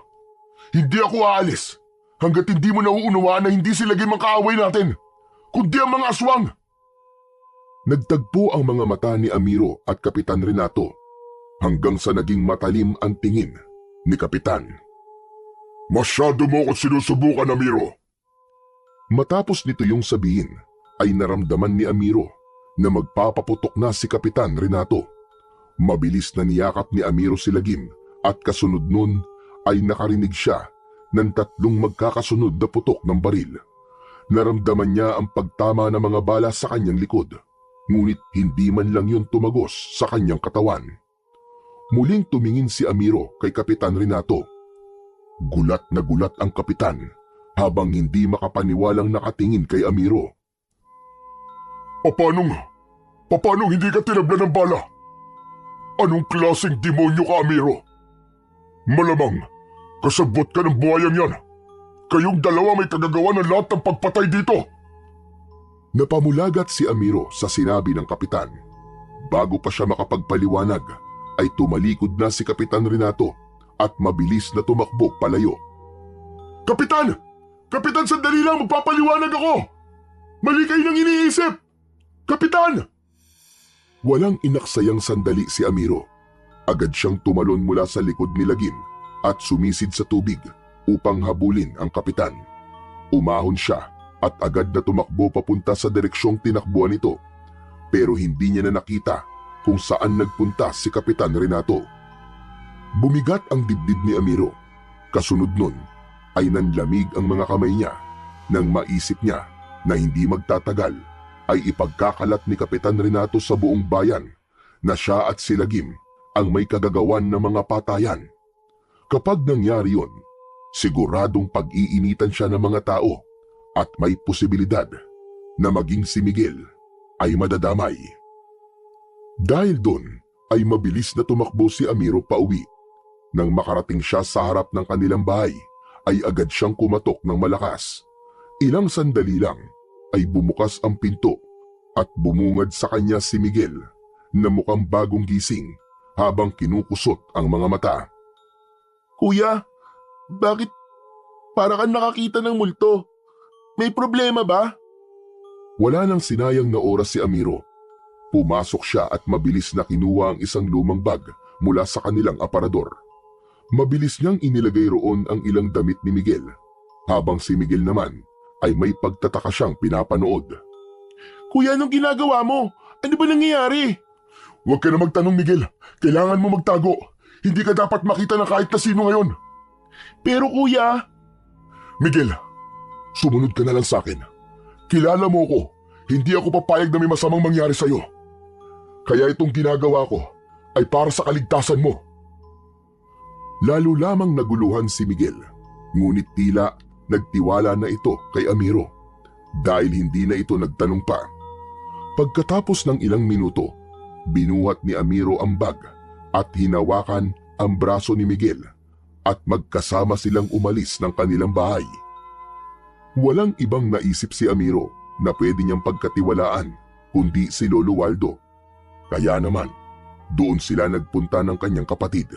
Hindi ako aalis hanggat hindi mo nauunawaan na hindi si Lagim ang kaaway natin, kundi ang mga aswang. Nagtagpo ang mga mata ni Amiro at Kapitan Renato hanggang sa naging matalim ang tingin ni Kapitan. Masyado mo akong sinusubukan, Amiro. Matapos nito yung sabihin, ay naramdaman ni Amiro na magpapaputok na si Kapitan Renato. Mabilis na niyakap ni Amiro si Lagim at kasunod nun ay nakarinig siya ng 3 magkakasunod na putok ng baril. Naramdaman niya ang pagtama ng mga bala sa kanyang likod, ngunit hindi man lang yun tumagos sa kanyang katawan. Muling tumingin si Amiro kay Kapitan Renato. Gulat na gulat ang kapitan habang hindi makapaniwalang nakatingin kay Amiro. Papanong hindi ka tinablan ng bala? Anong klaseng demonyo ka, Amiro? Malamang, kasabot ka ng buhayan yan. Kayong dalawa may kagagawa ng lahat ng pagpatay dito. Napamulagat si Amiro sa sinabi ng kapitan. Bago pa siya makapagpaliwanag, ay tumalikod na si Kapitan Renato at mabilis na tumakbo palayo. Kapitan! Kapitan, sandali lang, magpapaliwanag ako! Mali kayo nang iniisip! Kapitan! Walang inaksayang sandali si Amiro. Agad siyang tumalon mula sa likod ni Lagim at sumisid sa tubig upang habulin ang kapitan. Umahon siya at agad na tumakbo papunta sa direksyong tinakbuhan nito, pero hindi niya na nakita kung saan nagpunta si Kapitan Renato. Bumigat ang dibdib ni Amiro. Kasunod nun ay nanlamig ang mga kamay niya nang maisip niya na hindi magtatagal ay ipagkakalat ni Kapitan Renato sa buong bayan na siya at si Lagim ang may kagagawan ng mga patayan. Kapag nangyari yun, siguradong pag-iinitan siya ng mga tao at may posibilidad na maging si Miguel ay madadamay. Dahil doon ay mabilis na tumakbo si Amiro pauwi. Nang makarating siya sa harap ng kanilang bahay, ay agad siyang kumatok ng malakas. Ilang sandali lang ay bumukas ang pinto at bumungad sa kanya si Miguel na mukhang bagong gising habang kinukusot ang mga mata. Kuya, bakit para kang nakakita ng multo? May problema ba? Wala nang sinayang na oras si Amiro. Pumasok siya at mabilis na kinuha ang isang lumang bag mula sa kanilang aparador. Mabilis niyang inilagay roon ang ilang damit ni Miguel, habang si Miguel naman ay may pagtataka siyang pinapanood. Kuya, anong ginagawa mo? Ano ba nangyayari? Huwag ka na magtanong, Miguel. Kailangan mo magtago. Hindi ka dapat makita ng kahit na sino ngayon. Pero kuya... Miguel, sumunod ka na lang sa akin. Kilala mo ko. Hindi ako papayag na may masamang mangyari sa'yo. Kaya itong ginagawa ko ay para sa kaligtasan mo. Lalo lamang naguluhan si Miguel. Ngunit tila nagtiwala na ito kay Amiro dahil hindi na ito nagtanong pa. Pagkatapos ng ilang minuto, binuhat ni Amiro ang bag at hinawakan ang braso ni Miguel at magkasama silang umalis ng kanilang bahay. Walang ibang naisip si Amiro na pwede niyang pagkatiwalaan kundi si Lolo Waldo. Kaya naman, doon sila nagpunta ng kanyang kapatid.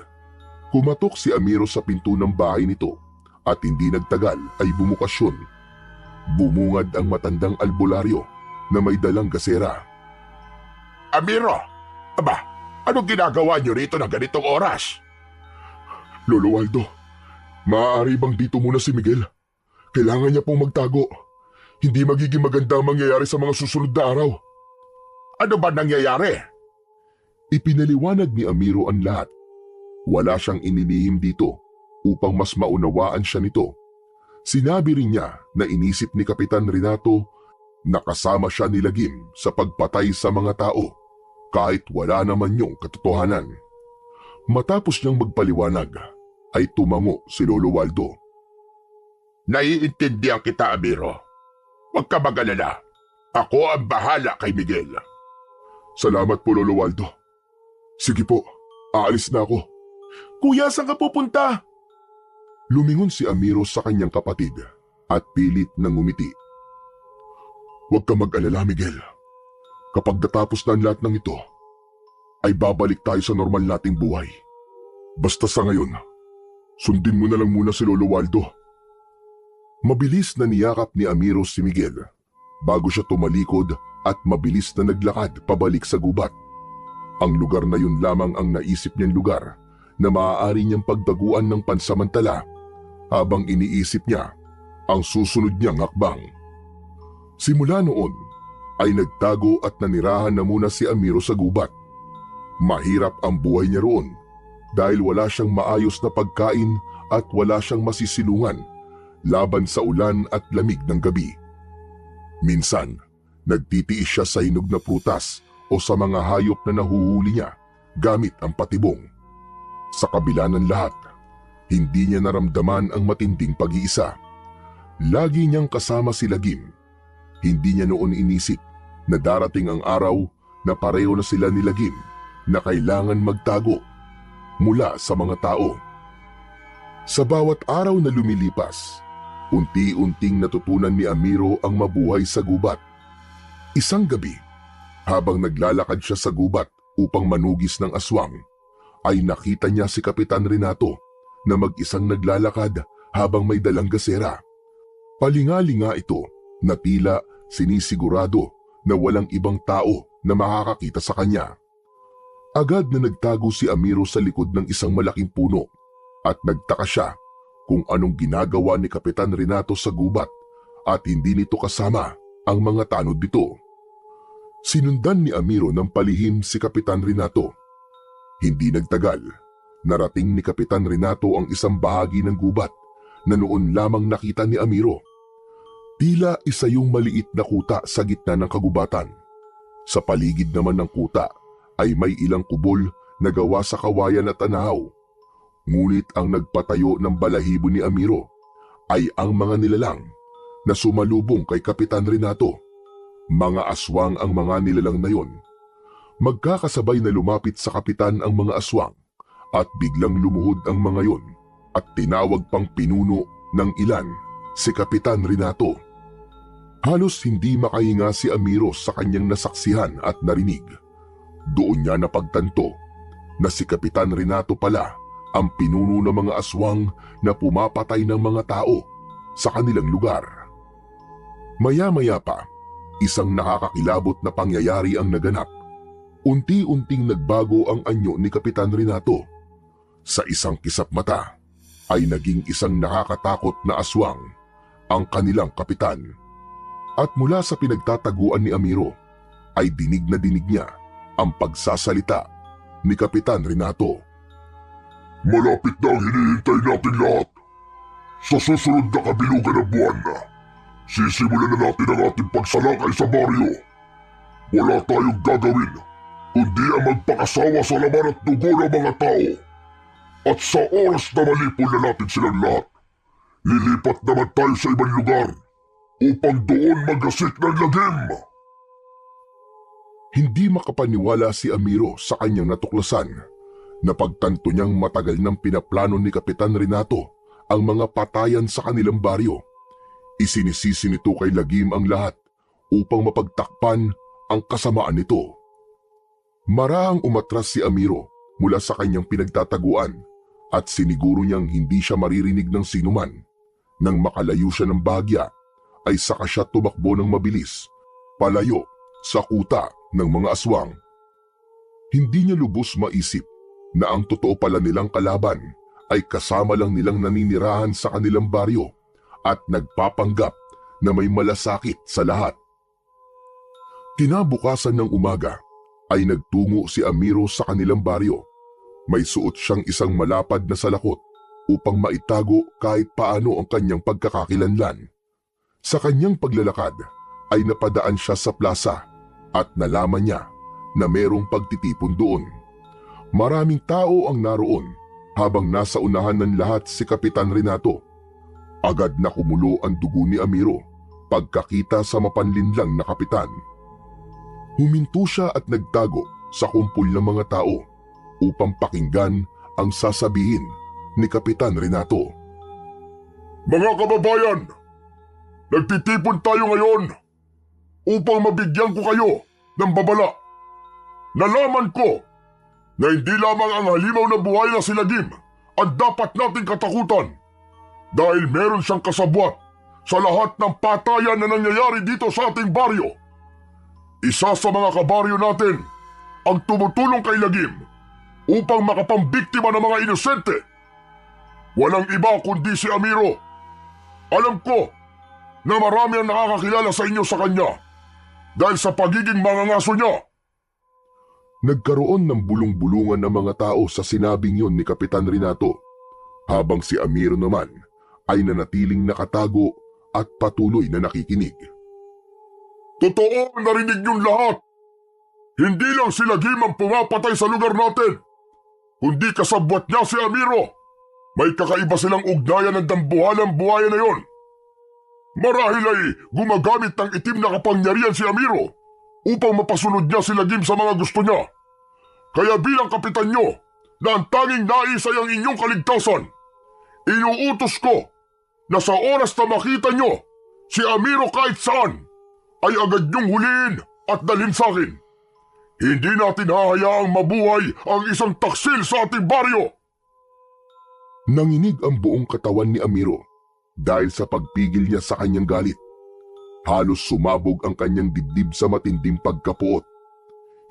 Kumatok si Amiro sa pinto ng bahay nito at hindi nagtagal ay bumukas yun. Bumungad ang matandang albularyo na may dalang gasera. Amiro! Aba, anong ginagawa niyo rito ng ganitong oras? Lolo Waldo, maaari bang dito muna si Miguel? Kailangan niya pong magtago. Hindi magiging maganda ang mangyayari sa mga susunod na araw. Ano ba nangyayari? Ipinaliwanag ni Amiro ang lahat. Wala siyang inilihim dito upang mas maunawaan siya nito. Sinabi rin niya na inisip ni Kapitan Renato na kasama siya ni Lagim sa pagpatay sa mga tao kahit wala naman yung katotohanan. Matapos niyang magpaliwanag, ay tumango si Lolo Waldo. Naiintindihan kita, Amiro. Huwag ka mag-alala. Ako ang bahala kay Miguel. Salamat po, Lolo Waldo. Sige po, aalis na ako. Kuya, saan ka pupunta? Lumingon si Amiro sa kanyang kapatid at pilit na ngumiti. Huwag ka mag-alala, Miguel. Kapag natapos na ang lahat ng ito, ay babalik tayo sa normal nating buhay. Basta sa ngayon, sundin mo na lang muna si Lolo Waldo. Mabilis na niyakap ni Amiro si Miguel bago siya tumalikod at mabilis na naglakad pabalik sa gubat. Ang lugar na yun lamang ang naisip niyang lugar na maaari niyang pagtaguan ng pansamantala habang iniisip niya ang susunod niyang hakbang. Simula noon ay nagtago at nanirahan na muna si Amiro sa gubat. Mahirap ang buhay niya roon dahil wala siyang maayos na pagkain at wala siyang masisilungan laban sa ulan at lamig ng gabi. Minsan, nagtitiis siya sa hinog na prutas o sa mga hayop na nahuhuli niya gamit ang patibong. Sa kabila ng lahat, hindi niya naramdaman ang matinding pag-iisa. Lagi niyang kasama si Lagim. Hindi niya noon inisip na darating ang araw na pareho na sila ni Lagim na kailangan magtago mula sa mga tao. Sa bawat araw na lumilipas, unti-unting natutunan ni Amiro ang mabuhay sa gubat. Isang gabi, habang naglalakad siya sa gubat upang manugis ng aswang, ay nakita niya si Kapitan Renato na mag-isang naglalakad habang may dalang gasera. Palinga-linga ito na tila sinisigurado na walang ibang tao na makakakita sa kanya. Agad na nagtago si Amiro sa likod ng isang malaking puno at nagtaka siya kung anong ginagawa ni Kapitan Renato sa gubat at hindi nito kasama ang mga tanod nito. Sinundan ni Amiro ng palihim si Kapitan Renato. Hindi nagtagal, narating ni Kapitan Renato ang isang bahagi ng gubat na noon lamang nakita ni Amiro. Tila isa yung maliit na kuta sa gitna ng kagubatan. Sa paligid naman ng kuta ay may ilang kubol na gawa sa kawayan at anahaw. Ngunit ang nagpatayo ng balahibo ni Amiro ay ang mga nilalang na sumalubong kay Kapitan Renato. Mga aswang ang mga nilalang na yon. Magkakasabay na lumapit sa kapitan ang mga aswang at biglang lumuhod ang mga yon at tinawag pang pinuno ng ilan si Kapitan Renato. Halos hindi makahinga si Amiro sa kanyang nasaksihan at narinig. Doon niya napagtanto na si Kapitan Renato pala ang pinuno ng mga aswang na pumapatay ng mga tao sa kanilang lugar. Maya-maya pa, isang nakakakilabot na pangyayari ang naganap. Unti-unting nagbago ang anyo ni Kapitan Renato. Sa isang kisap mata ay naging isang nakakatakot na aswang ang kanilang kapitan. At mula sa pinagtataguan ni Amiro ay dinig na dinig niya ang pagsasalita ni Kapitan Renato. Malapit na ang hinihintay natin lahat. Sa susunod na kabilugan ng buwan na, sisimulan na natin ang ating pagsalakay sa baryo. Wala tayong gagawin kundi ang magpakasawa sa laman at dugo ng mga tao. At sa oras na malipol na natin silang lahat, lilipat naman tayo sa ibang lugar upang doon magasik ng lagim. Hindi makapaniwala si Amiro sa kanyang natuklasan. Napagtanto niyang matagal nang pinaplano ni Kapitan Renato ang mga patayan sa kanilang baryo. Isinisisi nito kay Lagim ang lahat upang mapagtakpan ang kasamaan nito. Marahang umatras si Amiro mula sa kanyang pinagtataguan at siniguro niyang hindi siya maririnig ng sinuman. Nang makalayo siya ng bahagya ay saka siya tumakbo ng mabilis, palayo sa kuta ng mga aswang. Hindi niya lubos maisip na ang totoo pala nilang kalaban ay kasama lang nilang naninirahan sa kanilang baryo at nagpapanggap na may malasakit sa lahat. Kinabukasan ng umaga ay nagtungo si Amiro sa kanilang baryo. May suot siyang isang malapad na salakot upang maitago kahit paano ang kanyang pagkakakilanlan. Sa kanyang paglalakad ay napadaan siya sa plaza at nalaman niya na merong pagtitipon doon. Maraming tao ang naroon habang nasa unahan ng lahat si Kapitan Renato. Agad na kumulo ang dugo ni Amiro pagkakita sa mapanlinlang na kapitan. Huminto siya at nagtago sa kumpol ng mga tao upang pakinggan ang sasabihin ni Kapitan Renato. Mga kababayan, nagtitipon tayo ngayon upang mabigyan ko kayo ng babala. Nalaman ko na hindi lamang ang halimaw na buhay na si Lagim ang dapat nating katakutan dahil meron siyang kasabwat sa lahat ng patayan na nangyayari dito sa ating baryo. Isa sa mga kabaryo natin ang tumutulong kay Lagim upang makapambiktima ng mga inosente. Walang iba kundi si Amiro. Alam ko na marami ang nakakakilala sa inyo sa kanya dahil sa pagiging mangangaso niya. Nagkaroon ng bulong-bulungan ng mga tao sa sinabing yon ni Kapitan Renato, habang si Amiro naman ay nanatiling nakatago at patuloy na nakikinig. Totoo ang narinig niyong lahat. Hindi lang si Lagim ang pumapatay sa lugar natin, kundi kasabwat niya si Amiro. May kakaiba silang ugnayan ng dambuhalang buhaya na yon. Marahil ay gumagamit ng itim na kapangyarihan si Amiro upang mapasunod niya si Lagim sa mga gusto niya. Kaya bilang kapitan niyo na ang tanging nais ay ang inyong kaligtasan, inuutos ko na sa oras na makita niyo si Amiro kahit saan, ay agad niyong huliin at dalhin sa akin. Hindi natin hahayaang mabuhay ang isang taksil sa ating baryo. Nanginig ang buong katawan ni Amiro dahil sa pagpigil niya sa kanyang galit. Halos sumabog ang kanyang dibdib sa matinding pagkapuot.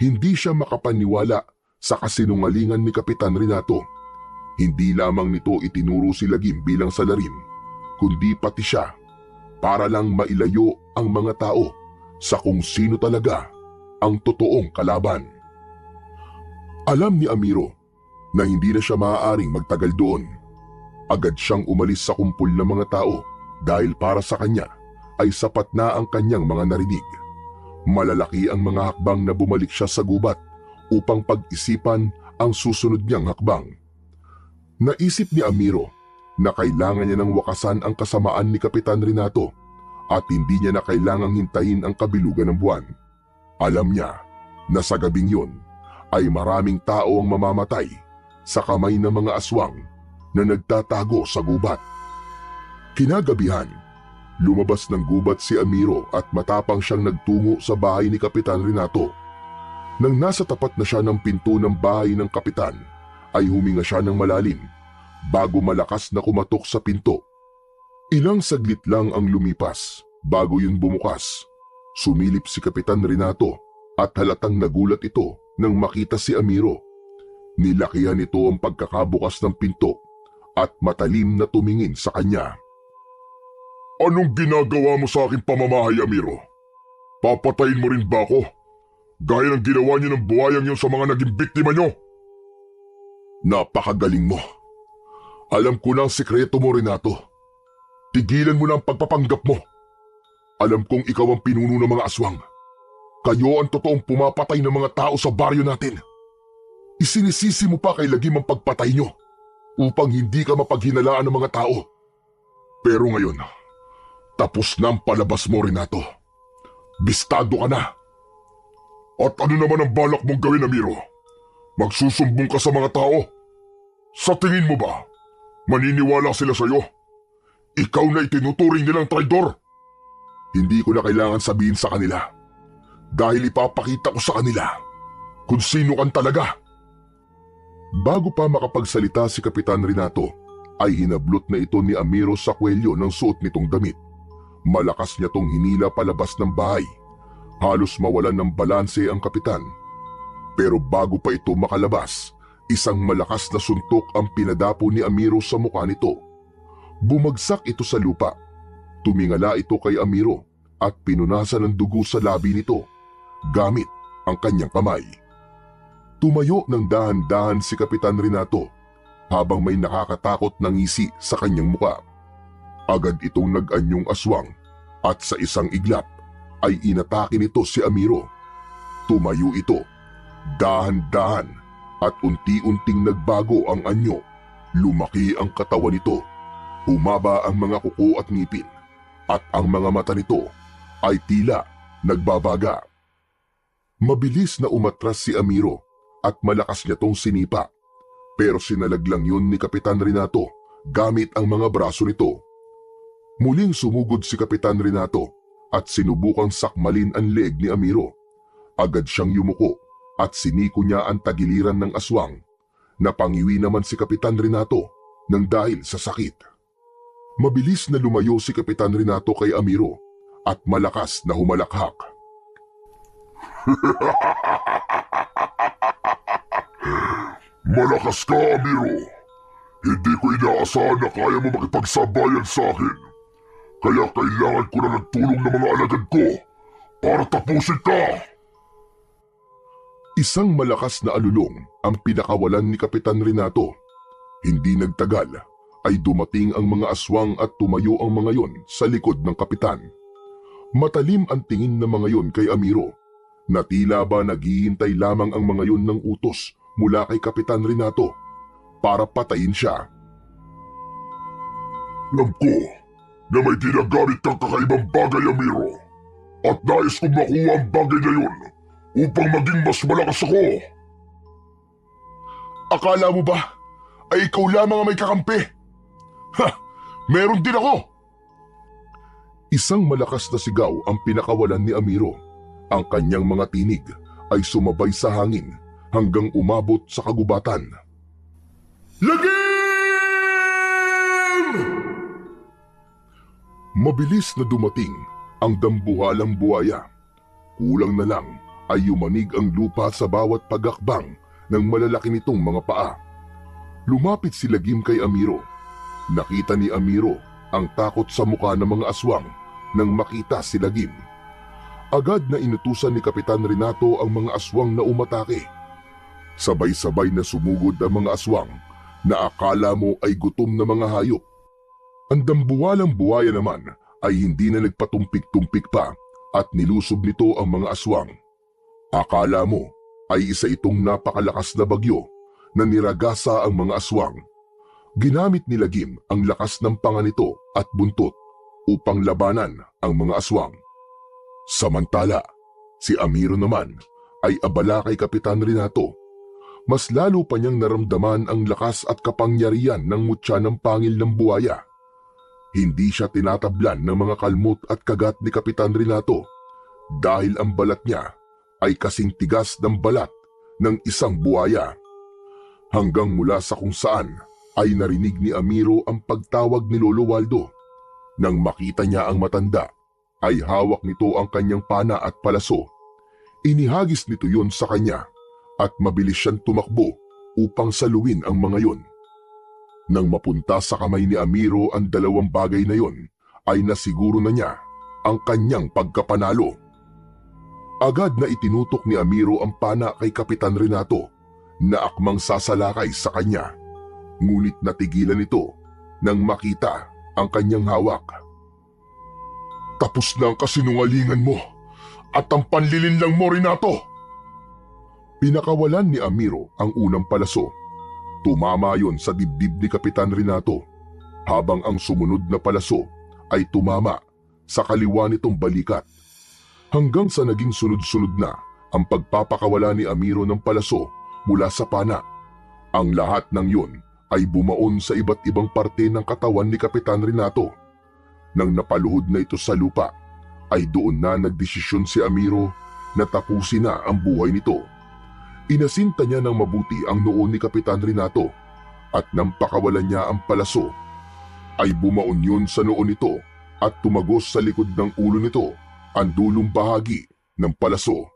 Hindi siya makapaniwala sa kasinungalingan ni Kapitan Renato. Hindi lamang nito itinuro si Lagim bilang salarin, kundi pati siya para lang mailayo ang mga tao sa kung sino talaga ang totoong kalaban. Alam ni Amiro na hindi na siya maaaring magtagal doon. Agad siyang umalis sa kumpol ng mga tao dahil para sa kanya ay sapat na ang kanyang mga narinig. Malalaki ang mga hakbang na bumalik siya sa gubat upang pag-isipan ang susunod niyang hakbang. Naisip ni Amiro na kailangan niya ng wakasan ang kasamaan ni Kapitan Renato at hindi niya na kailangang hintayin ang kabilugan ng buwan. Alam niya na sa gabing yun ay maraming tao ang mamamatay sa kamay ng mga aswang na nagtatago sa gubat. Kinagabihan, lumabas ng gubat si Amiro at matapang siyang nagtungo sa bahay ni Kapitan Renato. Nang nasa tapat na siya ng pinto ng bahay ng kapitan, ay huminga siya ng malalim bago malakas na kumatok sa pinto. Ilang saglit lang ang lumipas bago yun bumukas. Sumilip si Kapitan Renato at halatang nagulat ito nang makita si Amiro. Nilakihan ito ang pagkakabukas ng pinto at matalim na tumingin sa kanya. Anong ginagawa mo sa aking pamamahay, Amiro? Papatayin mo rin ba ako? Gaya ng ginawa niyo ng buhayang yun sa mga naging biktima niyo? Napakagaling mo. Alam ko na ang sikreto mo, Renato. Tigilan mo na ang pagpapanggap mo. Alam kong ikaw ang pinuno ng mga aswang. Kayo ang totoong pumapatay ng mga tao sa baryo natin. Isinisisi mo pa kay Lagim ang pagpatay nyo upang hindi ka mapaghinalaan ng mga tao. Pero ngayon, tapos na ang palabas mo, Renato. Bistado ka na. At ano naman ang balak mong gawin, Amiro? Magsusumbong ka sa mga tao? Sa tingin mo ba, maniniwala sila sa'yo? Ikaw na itinuturing nilang traidor? Hindi ko na kailangan sabihin sa kanila dahil ipapakita ko sa kanila kung sino kan talaga. Bago pa makapagsalita si Kapitan Renato, ay hinablot na ito ni Amiro sa kwelyo ng suot nitong damit. Malakas niya tong hinila palabas ng bahay. Halos mawalan ng balanse ang kapitan. Pero bago pa ito makalabas, isang malakas na suntok ang pinadapo ni Amiro sa mukha nito. Bumagsak ito sa lupa. Tumingala ito kay Amiro at pinunasan ng dugo sa labi nito gamit ang kanyang kamay. Tumayo ng dahan-dahan si Kapitan Renato habang may nakakatakot na ngisi sa kanyang mukha. Agad itong nag-anyong aswang at sa isang iglap ay inatake nito si Amiro. Tumayo ito, dahan-dahan at unti-unting nagbago ang anyo. Lumaki ang katawan nito, humaba ang mga kuko at ngipin at ang mga mata nito ay tila nagbabaga. Mabilis na umatras si Amiro at malakas niya tong sinipa. Pero sinalaglang yun ni Kapitan Renato gamit ang mga braso nito. Muling sumugod si Kapitan Renato at sinubukang sakmalin ang leeg ni Amiro. Agad siyang yumuko at siniko niya ang tagiliran ng aswang. Napangiwi naman si Kapitan Renato nang dahil sa sakit. Mabilis na lumayo si Kapitan Renato kay Amiro at malakas na humalakhak. Malakas ka, Amiro. Hindi ko inaasahan na kaya mo makipagsabayan sa akin. Kaya kailangan ko na ng tulong ng mga alagad ko para tapusin ka. Isang malakas na alulong ang pinakawalan ni Kapitan Renato. Hindi nagtagal ay dumating ang mga aswang at tumayo ang mga yon sa likod ng kapitan. Matalim ang tingin ng mga yon kay Amiro na tila ba naghihintay lamang ang mga yon ng utos mula kay Kapitan Renato para patayin siya. Alam ko na may ginagamit kang kakaibang bagay, Amiro. At nais kong makuha ang bagay na yun upang maging mas malakas ako. Akala mo ba ay ikaw lamang ang may kakampi? Ha! Meron din ako! Isang malakas na sigaw ang pinakawalan ni Amiro. Ang kanyang mga tinig ay sumabay sa hangin hanggang umabot sa kagubatan. Lagim! Mabilis na dumating ang dambuhalang buhaya. Kulang na lang ay yumanig ang lupa sa bawat pagakbang ng malalaki nitong mga paa. Lumapit si Lagim kay Amiro. Nakita ni Amiro ang takot sa mukha ng mga aswang nang makita si Lagim. Agad na inutusan ni Kapitan Renato ang mga aswang na umatake. Sabay-sabay na sumugod ang mga aswang na akala mo ay gutom na mga hayop. Ang dambuhalang buhaya naman ay hindi na nagpatumpik-tumpik pa at nilusob nito ang mga aswang. Akala mo ay isa itong napakalakas na bagyo na niragasa ang mga aswang. Ginamit ni Lagim ang lakas ng panga nito at buntot upang labanan ang mga aswang. Samantala, si Amiro naman ay abala kay Kapitan Renato. Mas lalo pa niyang naramdaman ang lakas at kapangyarihan ng mutya ng pangil ng buhaya. Hindi siya tinatablan ng mga kalmot at kagat ni Kapitan Renato dahil ang balat niya ay kasing tigas ng balat ng isang buhaya. Hanggang mula sa kung saan ay narinig ni Amiro ang pagtawag ni Lolo Waldo. Nang makita niya ang matanda, ay hawak nito ang kanyang pana at palaso. Inihagis nito yon sa kanya at mabilis siyang tumakbo upang saluin ang mga yon. Nang mapunta sa kamay ni Amiro ang dalawang bagay na yon, ay nasiguro na niya ang kanyang pagkapanalo. Agad na itinutok ni Amiro ang pana kay Kapitan Renato na akmang sasalakay sa kanya. Ngunit natigilan ito nang makita ang kanyang hawak. Tapos na ang kasinungalingan mo at ang panlilinlang mo, Renato! Pinakawalan ni Amiro ang unang palaso. Tumama yon sa dibdib ni Kapitan Renato, habang ang sumunod na palaso ay tumama sa kaliwa nitong balikat. Hanggang sa naging sunod-sunod na ang pagpapakawala ni Amiro ng palaso mula sa pana. Ang lahat ng yon ay bumaon sa iba't ibang parte ng katawan ni Kapitan Renato. Nang napaluhod na ito sa lupa, ay doon na nagdesisyon si Amiro na tapusin na ang buhay nito. Inasinta niya ng mabuti ang noo ni Kapitan Renato at nang pakawalan niya ang palaso, ay bumaon yun sa noo nito at tumagos sa likod ng ulo nito ang dulong bahagi ng palaso.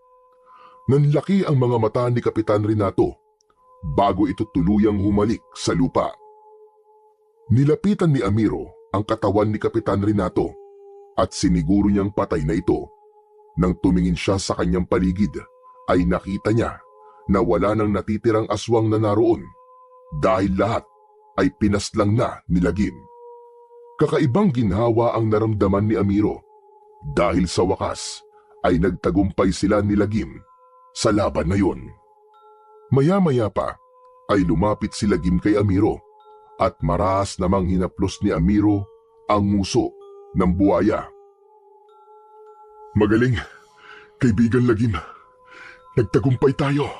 Nanlaki ang mga mata ni Kapitan Renato bago ito tuluyang humalik sa lupa. Nilapitan ni Amiro ang katawan ni Kapitan Renato at siniguro niyang patay na ito. Nang tumingin siya sa kanyang paligid, ay nakita niya na wala nang natitirang aswang na naroon dahil lahat ay pinaslang na ni Lagim. Kakaibang ginhawa ang naramdaman ni Amiro dahil sa wakas ay nagtagumpay sila ni Lagim sa laban na yun. Maya-maya pa ay lumapit si Lagim kay Amiro at marahas namang hinaplos ni Amiro ang nguso ng buhaya. Magaling, kaibigan Lagim. Nagtagumpay tayo.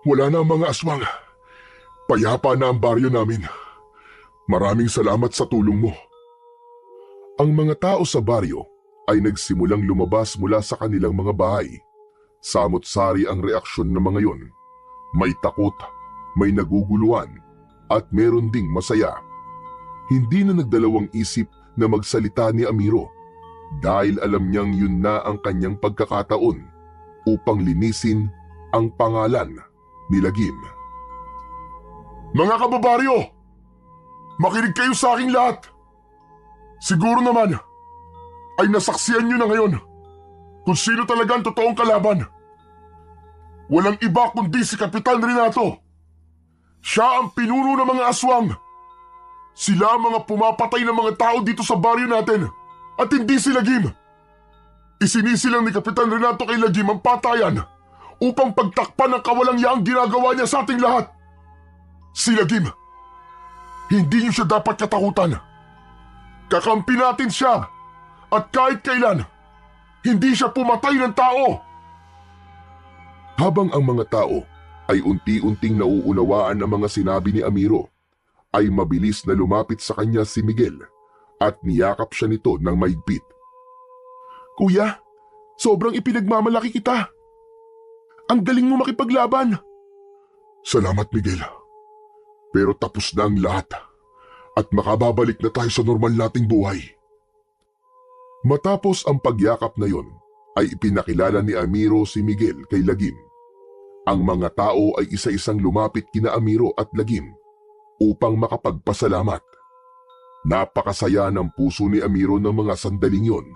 Wala na ang mga aswang. Payapa na ang baryo namin. Maraming salamat sa tulong mo. Ang mga tao sa baryo ay nagsimulang lumabas mula sa kanilang mga bahay. Samot-sari ang reaksyon ng mga yon. May takot, may naguguluhan, at meron ding masaya. Hindi na nagdalawang isip na magsalita ni Amiro dahil alam niyang yun na ang kanyang pagkakataon upang linisin ang pangalan ni Lagim. Mga kababaryo! Makinig kayo sa aking lahat! Siguro naman ay nasaksiyan nyo na ngayon kung sino talaga ang totoong kalaban. Walang iba kundi si Kapitan Renato. Siya ang pinuno ng mga aswang. Sila ang mga pumapatay ng mga tao dito sa baryo natin at hindi si Lagim. Isinisilang ni Kapitan Renato kay Lagim ang patayan upang pagtakpan ang kawalang-yaang ginagawa niya sa ating lahat. Si Lagim, hindi niyo siya dapat katakutan. Kakampi natin siya at kahit kailan, hindi siya pumatay ng tao. Habang ang mga tao ay unti-unting nauunawaan ang mga sinabi ni Amiro, ay mabilis na lumapit sa kanya si Miguel at niyakap siya nito ng mahigpit. Kuya, sobrang ipinagmamalaki kita. Ang galing mo makipaglaban. Salamat, Miguel. Pero tapos na ang lahat at makababalik na tayo sa normal nating buhay. Matapos ang pagyakap na yon, ay ipinakilala ni Amiro si Miguel kay Lagim. Ang mga tao ay isa-isang lumapit kina Amiro at Lagim upang makapagpasalamat. Napakasaya ng puso ni Amiro ng mga sandaling yon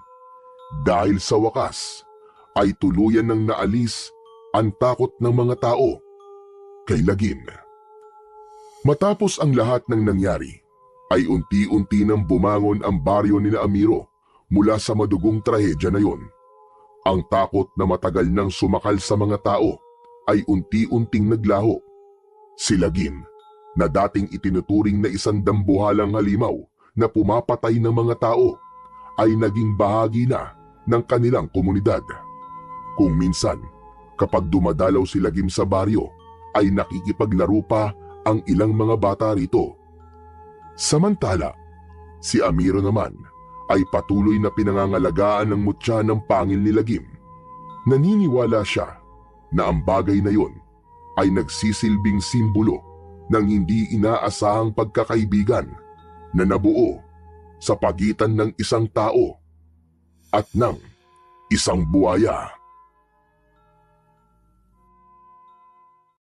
dahil sa wakas ay tuluyan ng naalis ang takot ng mga tao kay Lagim. Matapos ang lahat ng nangyari, ay unti-unti nang bumangon ang baryo ni Amiro mula sa madugong trahedya na yon. Ang takot na matagal nang sumakal sa mga tao ay unti-unting naglaho. Si Lagim, na dating itinuturing na isang dambuhalang halimaw na pumapatay ng mga tao, ay naging bahagi na ng kanilang komunidad. Kung minsan, kapag dumadalaw si Lagim sa baryo, ay nakikipaglaro pa ang ilang mga bata rito. Samantala, si Amiro naman ay patuloy na pinangangalagaan ng mutya ng pangil ni Lagim. Naniniwala siya na ang bagay na yon ay nagsisilbing simbolo ng hindi inaasahang pagkakaibigan na nabuo sa pagitan ng isang tao at ng isang buhaya.